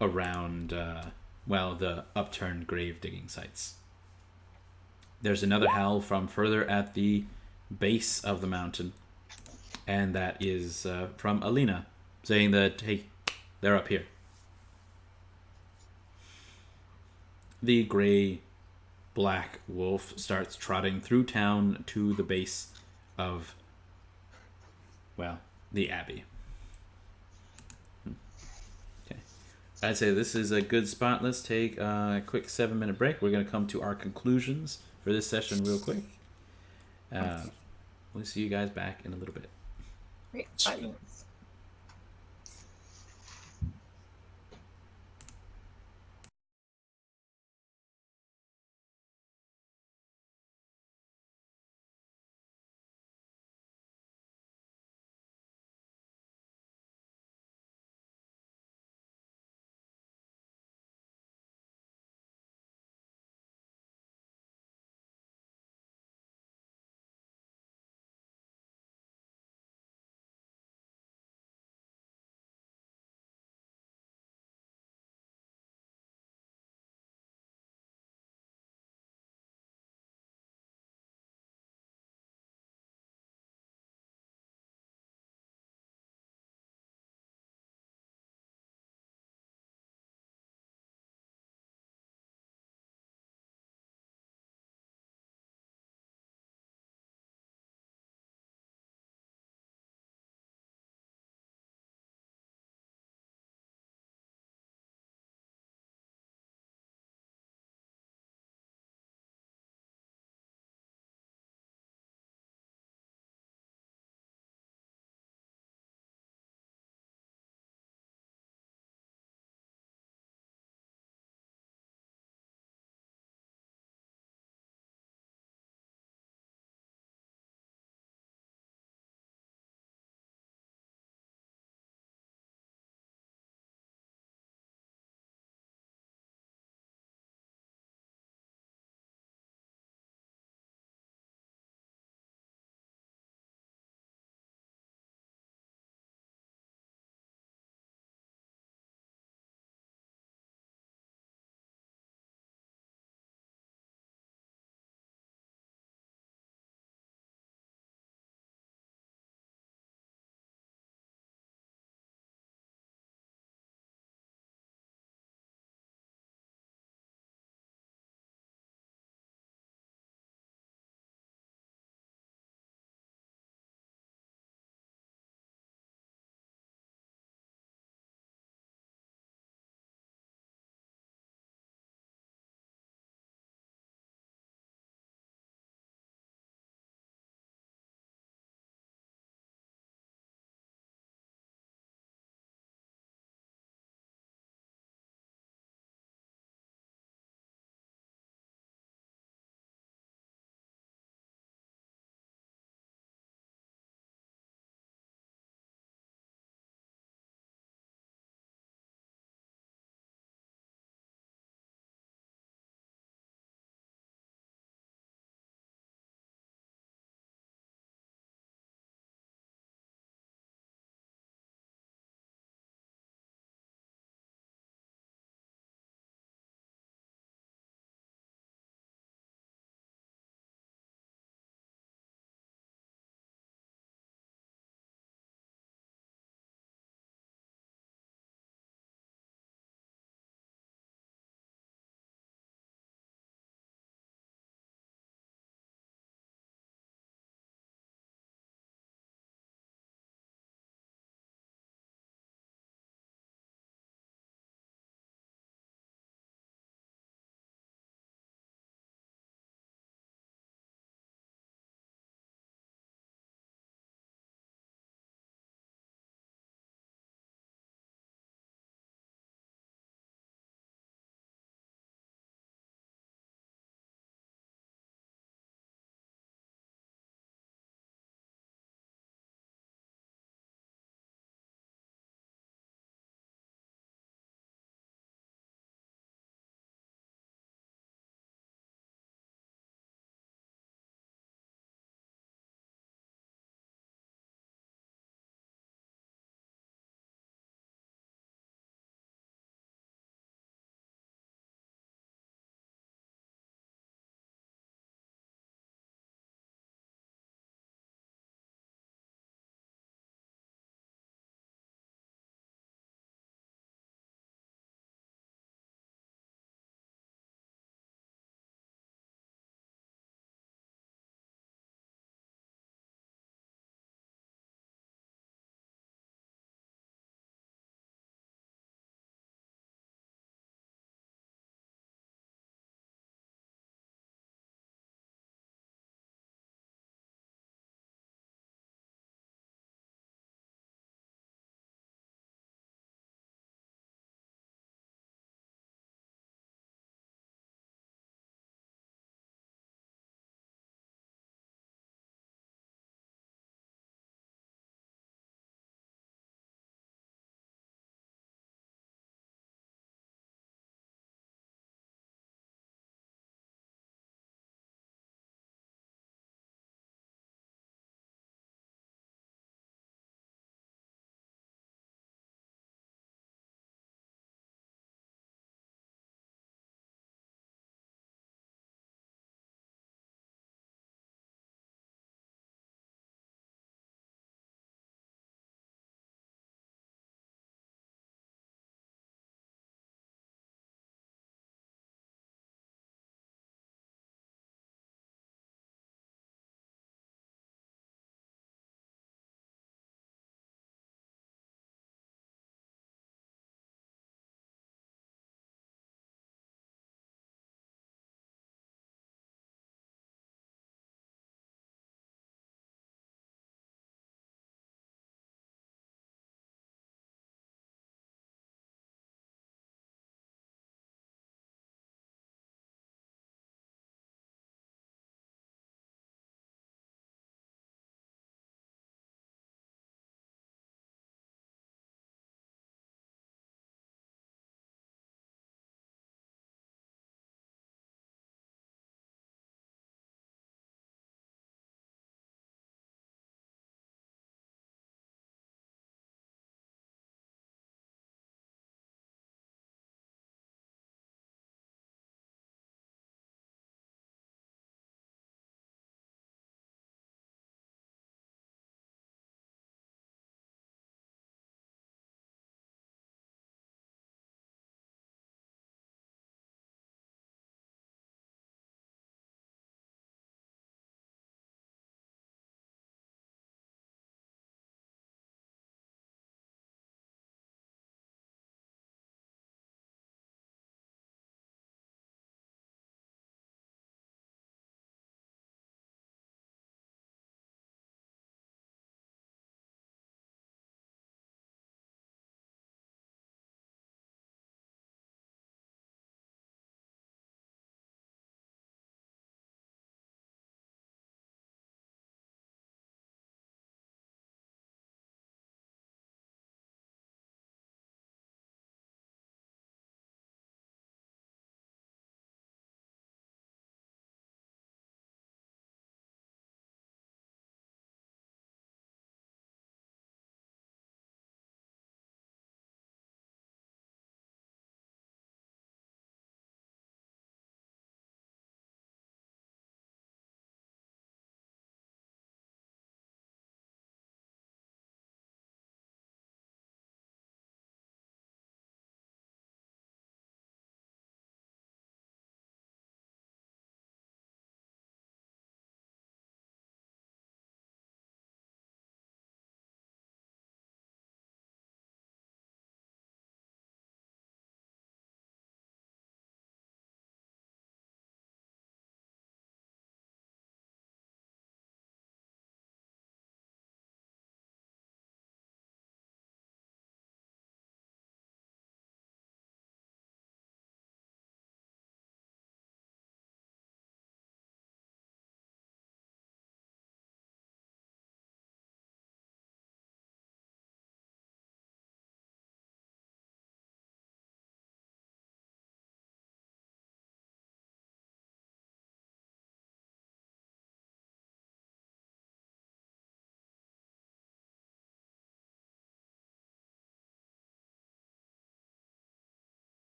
around, the upturned grave digging sites. There's another howl from further at the base of the mountain, and that is from Alina, saying that, hey, they're up here. The gray-black wolf starts trotting through town to the base of, the abbey. Okay. I'd say this is a good spot. Let's take a quick 7-minute break. We're going to come to our conclusions for this session real quick. We'll see you guys back in a little bit. Great, 5 minutes.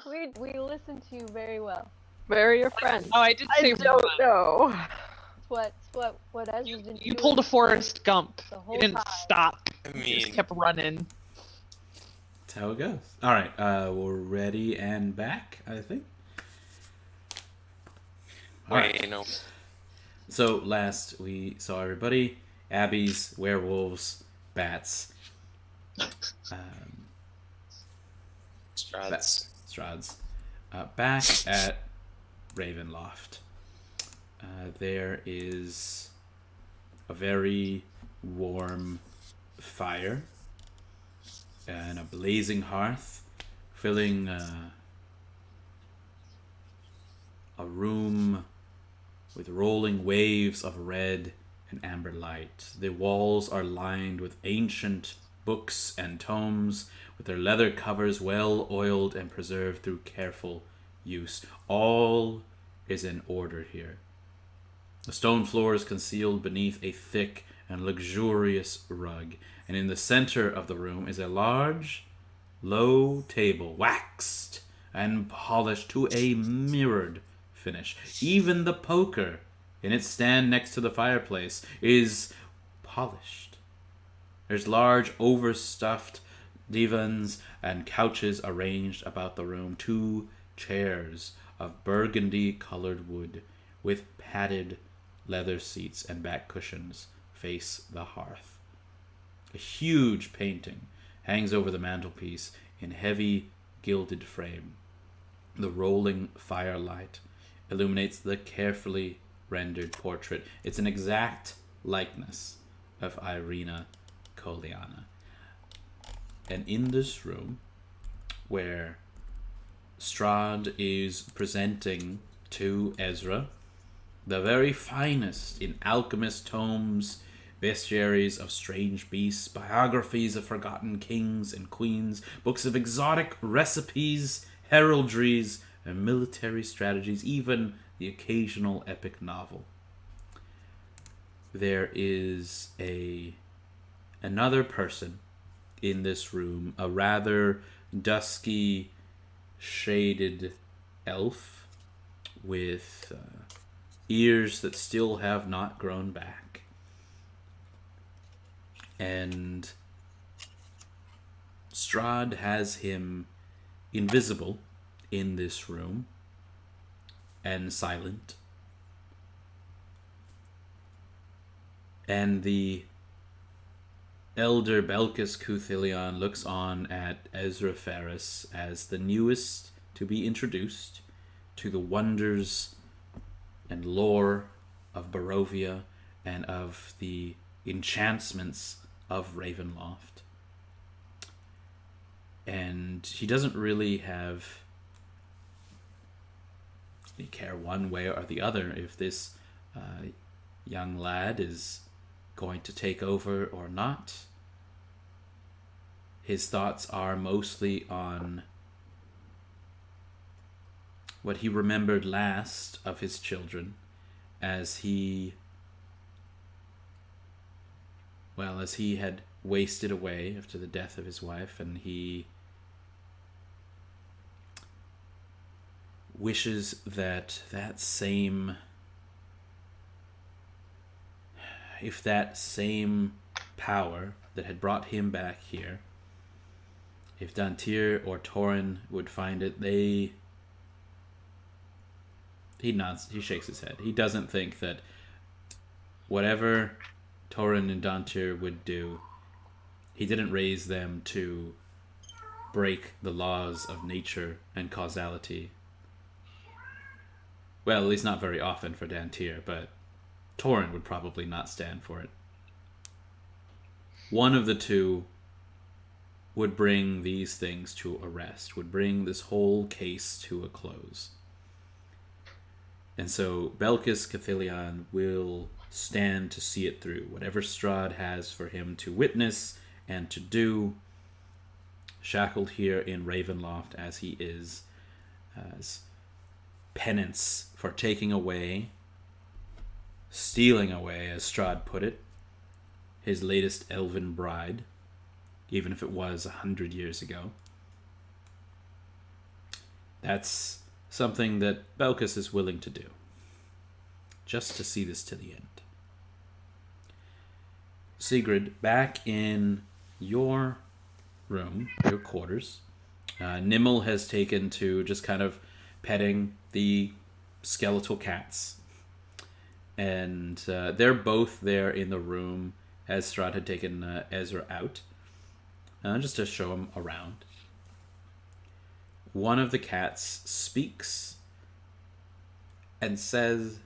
We listen to you very well. Where are your friends? Oh, I did I say don't know. What Ezra's been you doing pulled a Forrest Gump. the You whole didn't time. stop. I You just mean, kept running. That's how it goes. All right, we're ready and back, I think. All right. wait, no. So last we saw everybody: abbeys, werewolves, bats, Strahd's. Strahds. Back at Ravenloft, there is a very warm fire and a blazing hearth filling a room with rolling waves of red and amber light. The walls are lined with ancient books and tomes, with their leather covers well oiled and preserved through careful use. All is in order here. The stone floor is concealed beneath a thick and luxurious rug, and in the center of the room is a large, low table, waxed and polished to a mirrored finish. Even the poker in its stand next to the fireplace is polished. There's large overstuffed divans and couches arranged about the room. 2 chairs of burgundy colored wood with padded leather seats and back cushions face the hearth. A huge painting hangs over the mantelpiece in heavy gilded frame. The rolling firelight illuminates the carefully rendered portrait. It's an exact likeness of Irina Koliana. And in this room, where Strahd is presenting to Ezra the very finest in alchemist tomes, bestiaries of strange beasts, biographies of forgotten kings and queens, books of exotic recipes, heraldries, and military strategies, even the occasional epic novel. There is another person in this room, a rather dusky, shaded elf with ears that still have not grown back. And Strahd has him invisible in this room and silent. And the elder Belkis Cuthilioni looks on at Ezra Pheras as the newest to be introduced to the wonders and lore of Barovia and of the enchantments of Ravenloft. And he doesn't really have any care one way or the other if this young lad is going to take over or not. His thoughts are mostly on what he remembered last of his children as he had wasted away after the death of his wife, and he wishes that if that same power that had brought him back here, if Dantiir or Toren would find it, he nods, he shakes his head. He doesn't think that whatever Toren and Dantiir would do, he didn't raise them to break the laws of nature and causality. Well, at least not very often for Dantiir, but Toren would probably not stand for it. One of the two would bring these things to a rest, would bring this whole case to a close. And so Belkis Cuthilioni will stand to see it through, whatever Strahd has for him to witness and to do, shackled here in Ravenloft as he is, as penance for taking away, stealing away, as Strahd put it, his latest elven bride, even if it was 100 years ago. that's something that Belkus is willing to do. Just to see this to the end. Segrid, back in your room, your quarters, Nimble has taken to just kind of petting the skeletal cats. And they're both there in the room as Strahd had taken Ezra out, just to show him around. One of the cats speaks and says,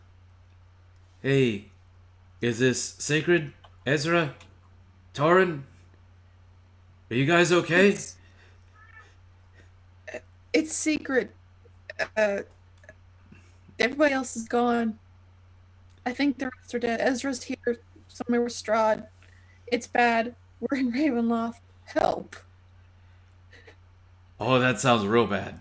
"Hey, is this Segrid? Ezra? Toren? Are you guys okay?" It's secret. Everybody else is gone. I think the rest are dead. Ezra's here somewhere with Strahd. It's bad. We're in Ravenloft. Help. Oh, that sounds real bad.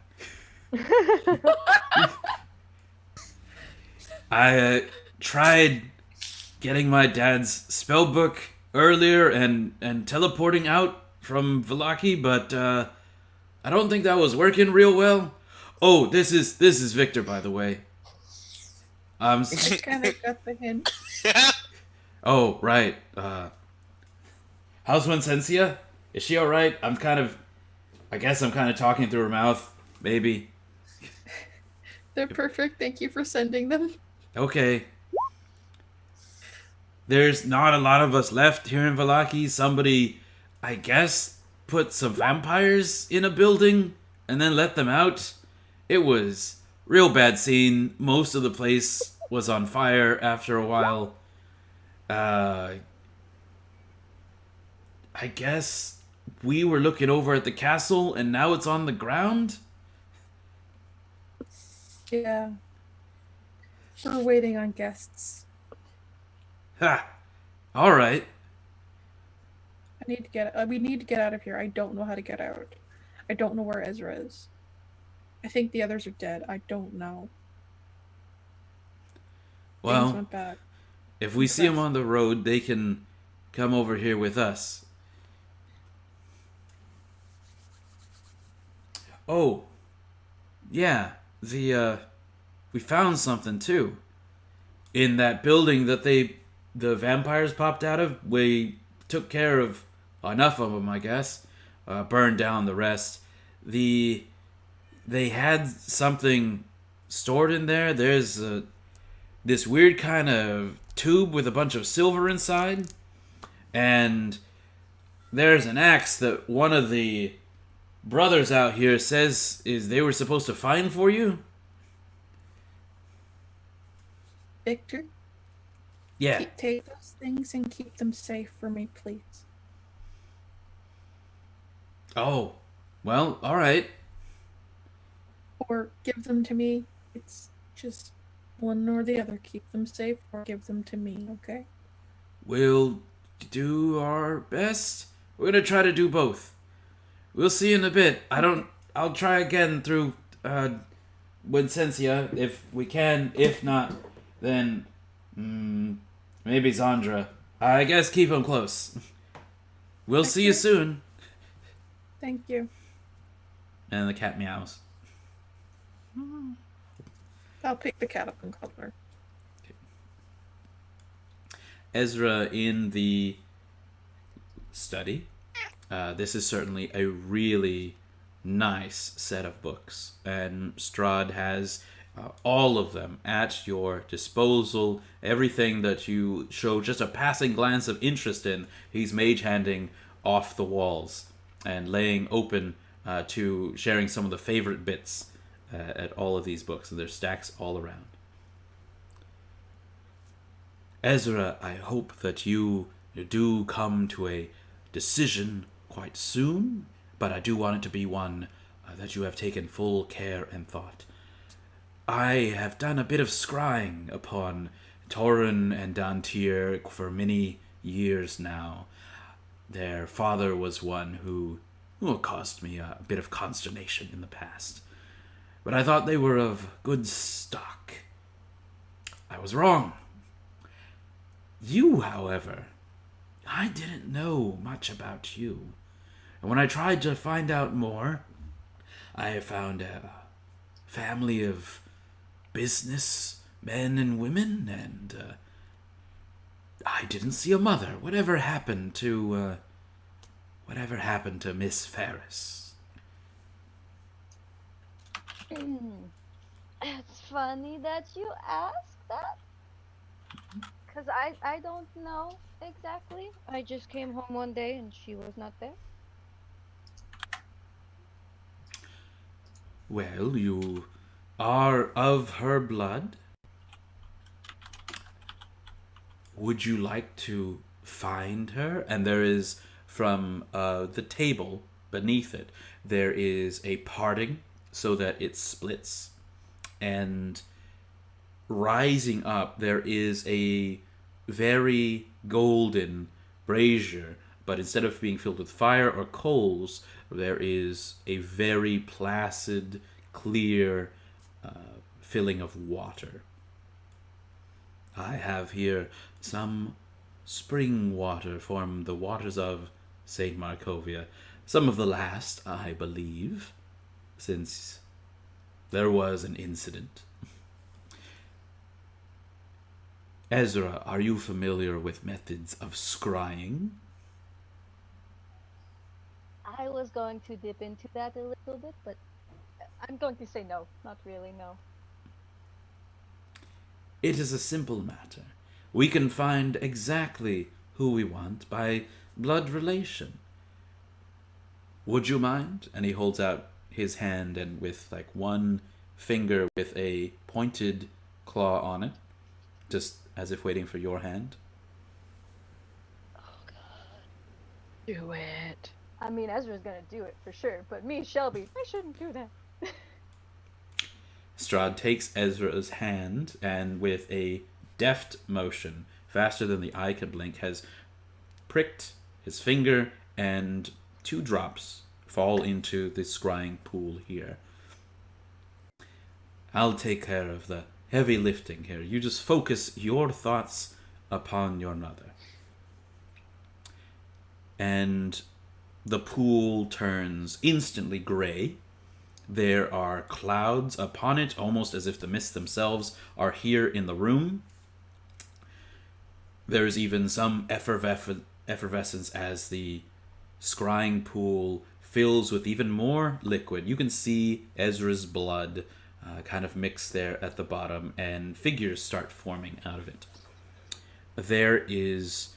I tried getting my dad's spell book earlier and teleporting out from Vallaki, but I don't think that was working real well. Oh, this is Victor, by the way. I kind of got the hint. Oh, right. How's Wincencia? Is she alright? I guess I'm kind of talking through her mouth, maybe. They're perfect. Thank you for sending them. Okay. There's not a lot of us left here in Vallaki. Somebody, I guess, put some vampires in a building and then let them out. It was real bad scene. Most of the place was on fire after a while. I guess we were looking over at the castle and now it's on the ground? Yeah. We're waiting on guests. Ha! Alright. We need to get out of here. I don't know how to get out. I don't know where Ezra is. I think the others are dead. I don't know. Things Well, went bad. if we see them on the road, they can come over here with us. Oh, yeah, we found something too. In that building that the vampires popped out of, we took care of enough of them, I guess. Burned down the rest. They had something stored in there. There's this weird kind of tube with a bunch of silver inside. And there's an axe that one of the brothers out here says is they were supposed to find for you. Victor? Yeah. Take those things and keep them safe for me, please. Oh, well, all right. Or give them to me. It's just one or the other. Keep them safe or give them to me, okay? We'll do our best. We're gonna try to do both. We'll see in a bit. I'll try again through Wincencia if we can. If not, then maybe Zandra. I guess keep them close. We'll see you soon. Thank you. And the cat meows. I'll pick the cat up and cuddle her. Ezra in the study. This is certainly a really nice set of books, and Strahd has all of them at your disposal. Everything that you show just a passing glance of interest in, he's mage-handing off the walls and laying open to sharing some of the favorite bits at all of these books, and there's stacks all around. Ezra, I hope that you do come to a decision quite soon, but I do want it to be one that you have taken full care and thought. I have done a bit of scrying upon Toren and Dantiir for many years now. Their father was one who caused me a bit of consternation in the past, but I thought they were of good stock. I was wrong. You, however, I didn't know much about you. And when I tried to find out more, I found family of business men and women, and I didn't see a mother. Whatever happened to Miss Pheras? It's funny that you ask that, because I don't know exactly. I just came home one day and she was not there. Well, you are of her blood. Would you like to find her? And there is, from the table beneath it, there is a parting so that it splits. And rising up, there is a very golden brazier, but instead of being filled with fire or coals, there is a very placid, clear filling of water. I have here some spring water from the waters of St. Markovia. Some of the last, I believe, since there was an incident. Ezra, are you familiar with methods of scrying? I was going to dip into that a little bit, but I'm going to say no. Not really, no. It is a simple matter. We can find exactly who we want by blood relation. Would you mind? And he holds out his hand, and with like one finger with a pointed claw on it, just as if waiting for your hand. Oh god. Do it. I mean, Ezra's gonna do it for sure, but me, Shelby, I shouldn't do that. Strahd takes Ezra's hand and with a deft motion, faster than the eye could blink, has pricked his finger, and 2 drops fall into the scrying pool here. I'll take care of the heavy lifting here. You just focus your thoughts upon your mother. And the pool turns instantly gray. There are clouds upon it, almost as if the mists themselves are here in the room. There's even some effervescence as the scrying pool fills with even more liquid. You can see Ezra's blood kind of mixed there at the bottom, and figures start forming out of it. There is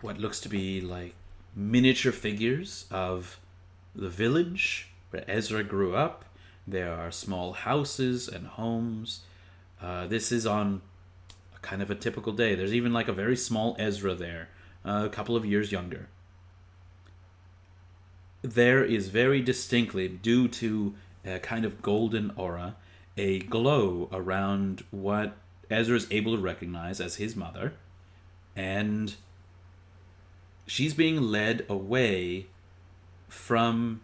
what looks to be like miniature figures of the village where Ezra grew up. There are small houses and homes. This is on kind of a typical day. There's even like a very small Ezra there, a couple of years younger. There is very distinctly, due to a kind of golden aura, a glow around what Ezra is able to recognize as his mother, and she's being led away from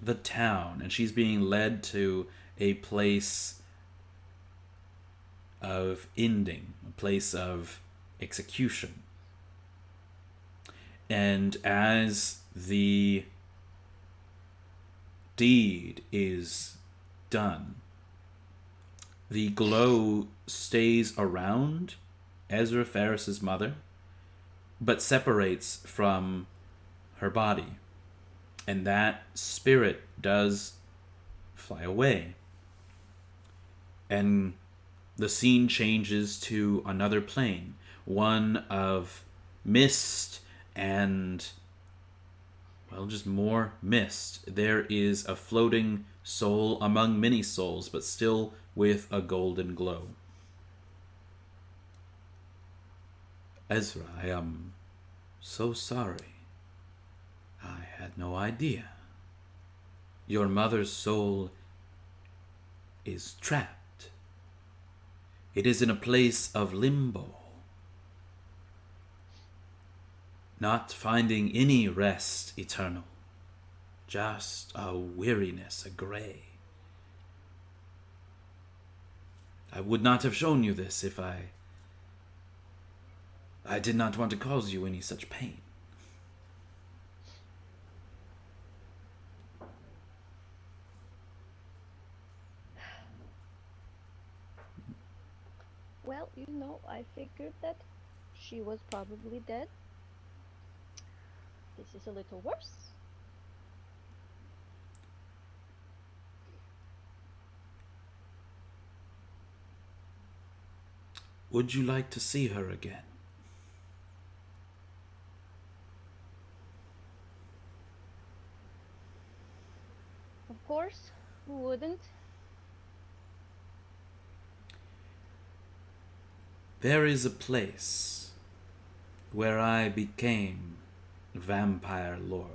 the town, and she's being led to a place of ending, a place of execution. And as the deed is done, the glow stays around Ezra Pheras' mother, but separates from her body. And that spirit does fly away. And the scene changes to another plane, one of mist and, well, just more mist. There is a floating soul among many souls, but still with a golden glow. Ezra, I am so sorry. I had no idea. Your mother's soul is trapped. It is in a place of limbo, not finding any rest eternal, just a weariness, a gray. I would not have shown you this if I did not want to cause you any such pain. Well, you know, I figured that she was probably dead. This is a little worse. Would you like to see her again? Of course, who wouldn't? There is a place where I became Vampire Lord.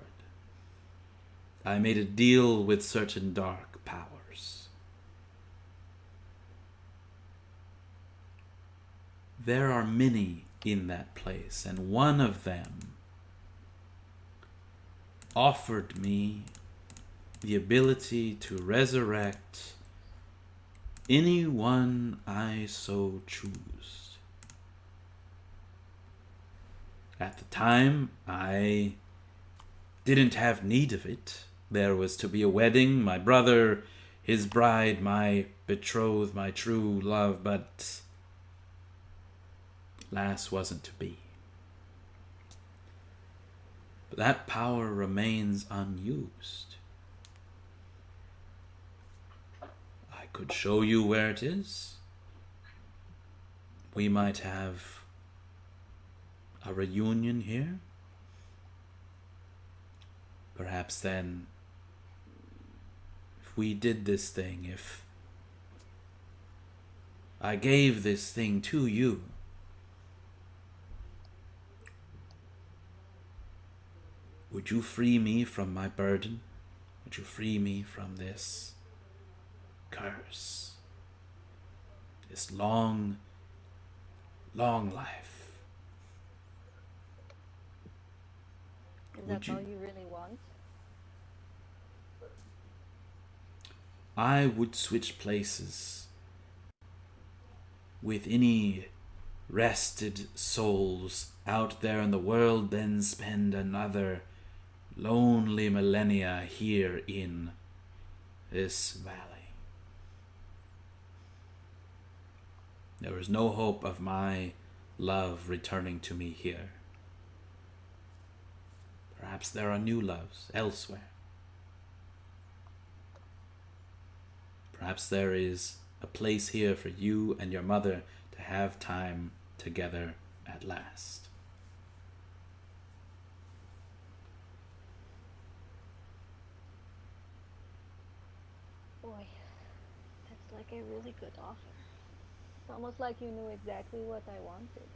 I made a deal with certain dark powers. There are many in that place, and one of them offered me the ability to resurrect anyone I so choose. At the time, I didn't have need of it. There was to be a wedding, my brother, his bride, my betrothed, my true love, but alas, wasn't to be. But that power remains unused. I could show you where it is. We might have a reunion here. Perhaps then, if we did this thing, if I gave this thing to you, would you free me from my burden? Would you free me from this curse? This long, long life? Is Would that you- all you really want? I would switch places with any rested souls out there in the world, then spend another lonely millennia here in this valley. There is no hope of my love returning to me here. Perhaps there are new loves elsewhere. Perhaps there is a place here for you and your mother to have time together at last. Boy, that's like a really good offer. It's almost like you knew exactly what I wanted.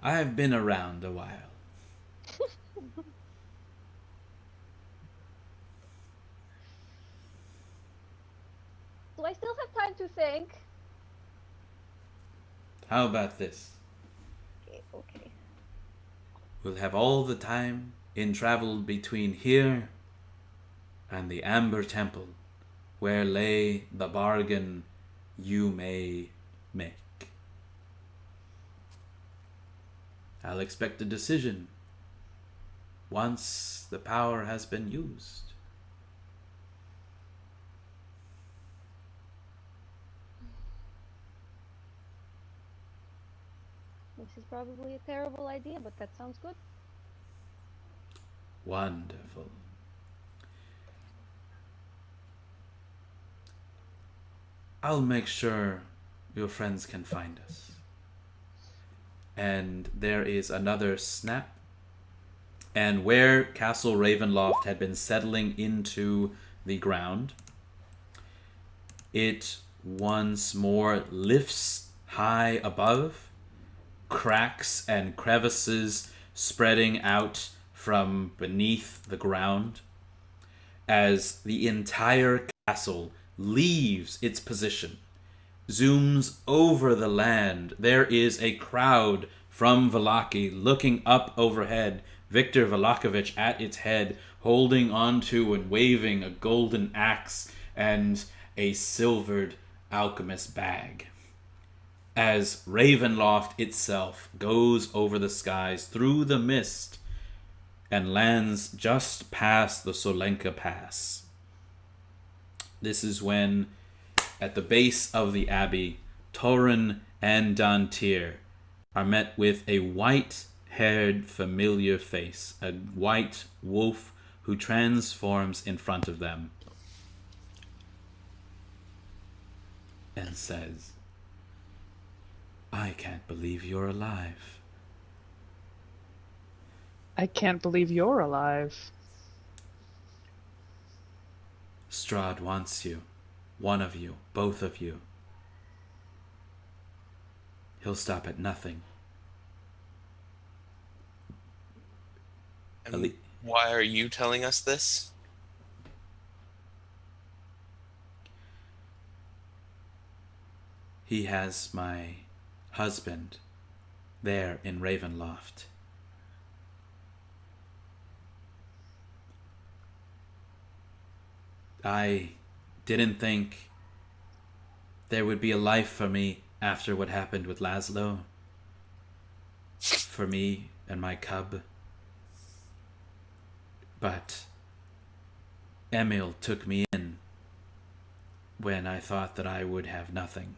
I've been around a while. Do I still have time to think? How about this? Okay. We'll have all the time in travel between here and the Amber Temple, where lay the bargain you may make. I'll expect a decision once the power has been used. This is probably a terrible idea, but that sounds good. Wonderful. I'll make sure your friends can find us. And there is another snap. And where Castle Ravenloft had been settling into the ground, it once more lifts high above, cracks and crevices spreading out from beneath the ground, as the entire castle leaves its position, zooms over the land. There is a crowd from Valaki looking up overhead, Victor Valakovich at its head, holding onto and waving a golden axe and a silvered alchemist bag, as Ravenloft itself goes over the skies through the mist and lands just past the Solenka Pass. This is when, at the base of the abbey, Toren and Dantiir are met with a white-haired familiar face, a white wolf who transforms in front of them and says, "I can't believe you're alive." I can't believe you're alive. Strahd wants you. One of you. Both of you. He'll stop at nothing. And why are you telling us this? He has my husband there in Ravenloft. I didn't think there would be a life for me after what happened with Laszlo. For me and my cub. But Emil took me in when I thought that I would have nothing.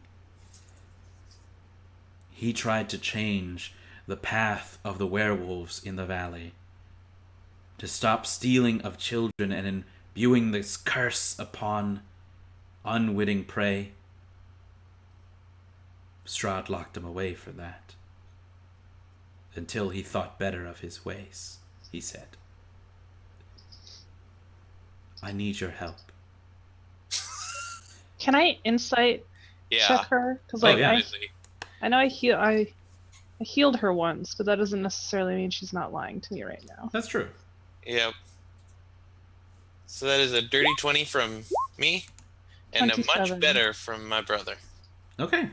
He tried to change the path of the werewolves in the valley, to stop stealing of children and imbuing this curse upon unwitting prey. Strahd locked him away for that, until he thought better of his ways, he said. I need your help. Can I insight check her? Because like I know I healed her once, but that doesn't necessarily mean she's not lying to me right now. That's true. Yep. So that is a dirty 20 from me, and 27. a much better from my brother. Okay.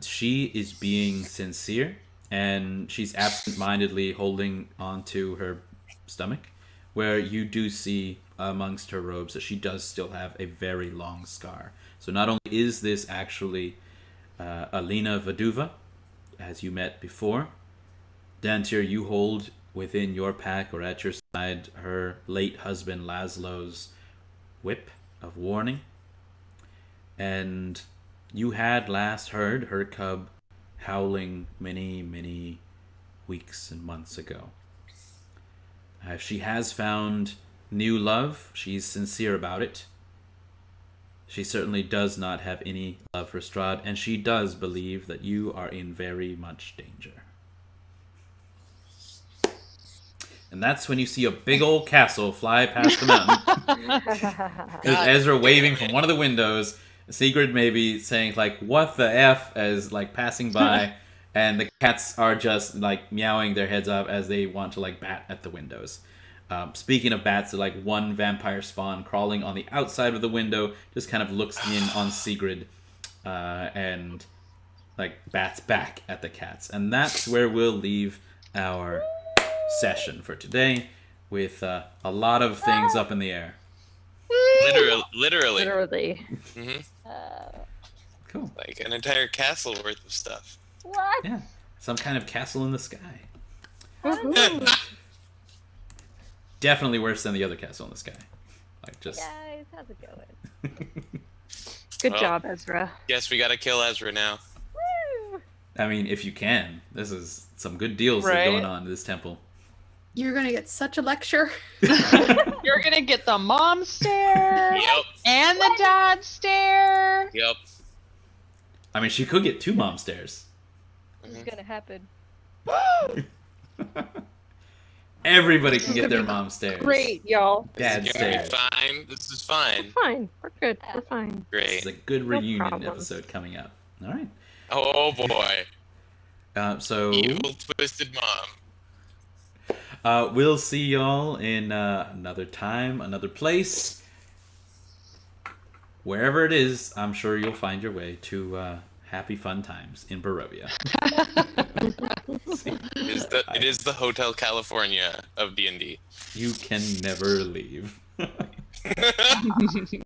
She is being sincere, and she's absent-mindedly holding onto her stomach, where you do see amongst her robes that she does still have a very long scar. So not only is this actually Alina Vaduva, as you met before, Dantiir, you hold within your pack or at your side her late husband Laszlo's whip of warning. And you had last heard her cub howling many, many weeks and months ago. She has found new love. She's sincere about it. She certainly does not have any love for Strahd, and she does believe that you are in very much danger. And that's when you see a big old castle fly past the mountain. There's Ezra waving from one of the windows. Segrid maybe saying, like, what the F, as, like, passing by. And the cats are just, like, meowing their heads up as they want to, like, bat at the windows. Speaking of bats, like, one vampire spawn crawling on the outside of the window just kind of looks in on Segrid and, like, bats back at the cats. And that's where we'll leave our session for today, with a lot of things up in the air. Literally. Literally. Cool. Like an entire castle worth of stuff. What? Yeah, some kind of castle in the sky. Definitely worse than the other castle in the sky. Like, just. Guys, how's it going? Good Well, job, Ezra. Guess we gotta kill Ezra now. Woo! I mean, if you can. This is some good deals that are going on in this temple. You're gonna get such a lecture. You're gonna get the mom stare Yep. and the dad stare. Yep. I mean, she could get 2 mom stares. This is gonna happen. Everybody can get their mom stares. Great, y'all. Dad It's gonna be stares. fine. This is fine. We're fine. We're good. We're fine. This Great. is a good No reunion problems. episode coming up. All right. Oh boy. So Evil twisted mom. we'll see y'all in another time, another place. Wherever it is, I'm sure you'll find your way to happy fun times in Barovia. It is the Hotel California of D&D. You can never leave.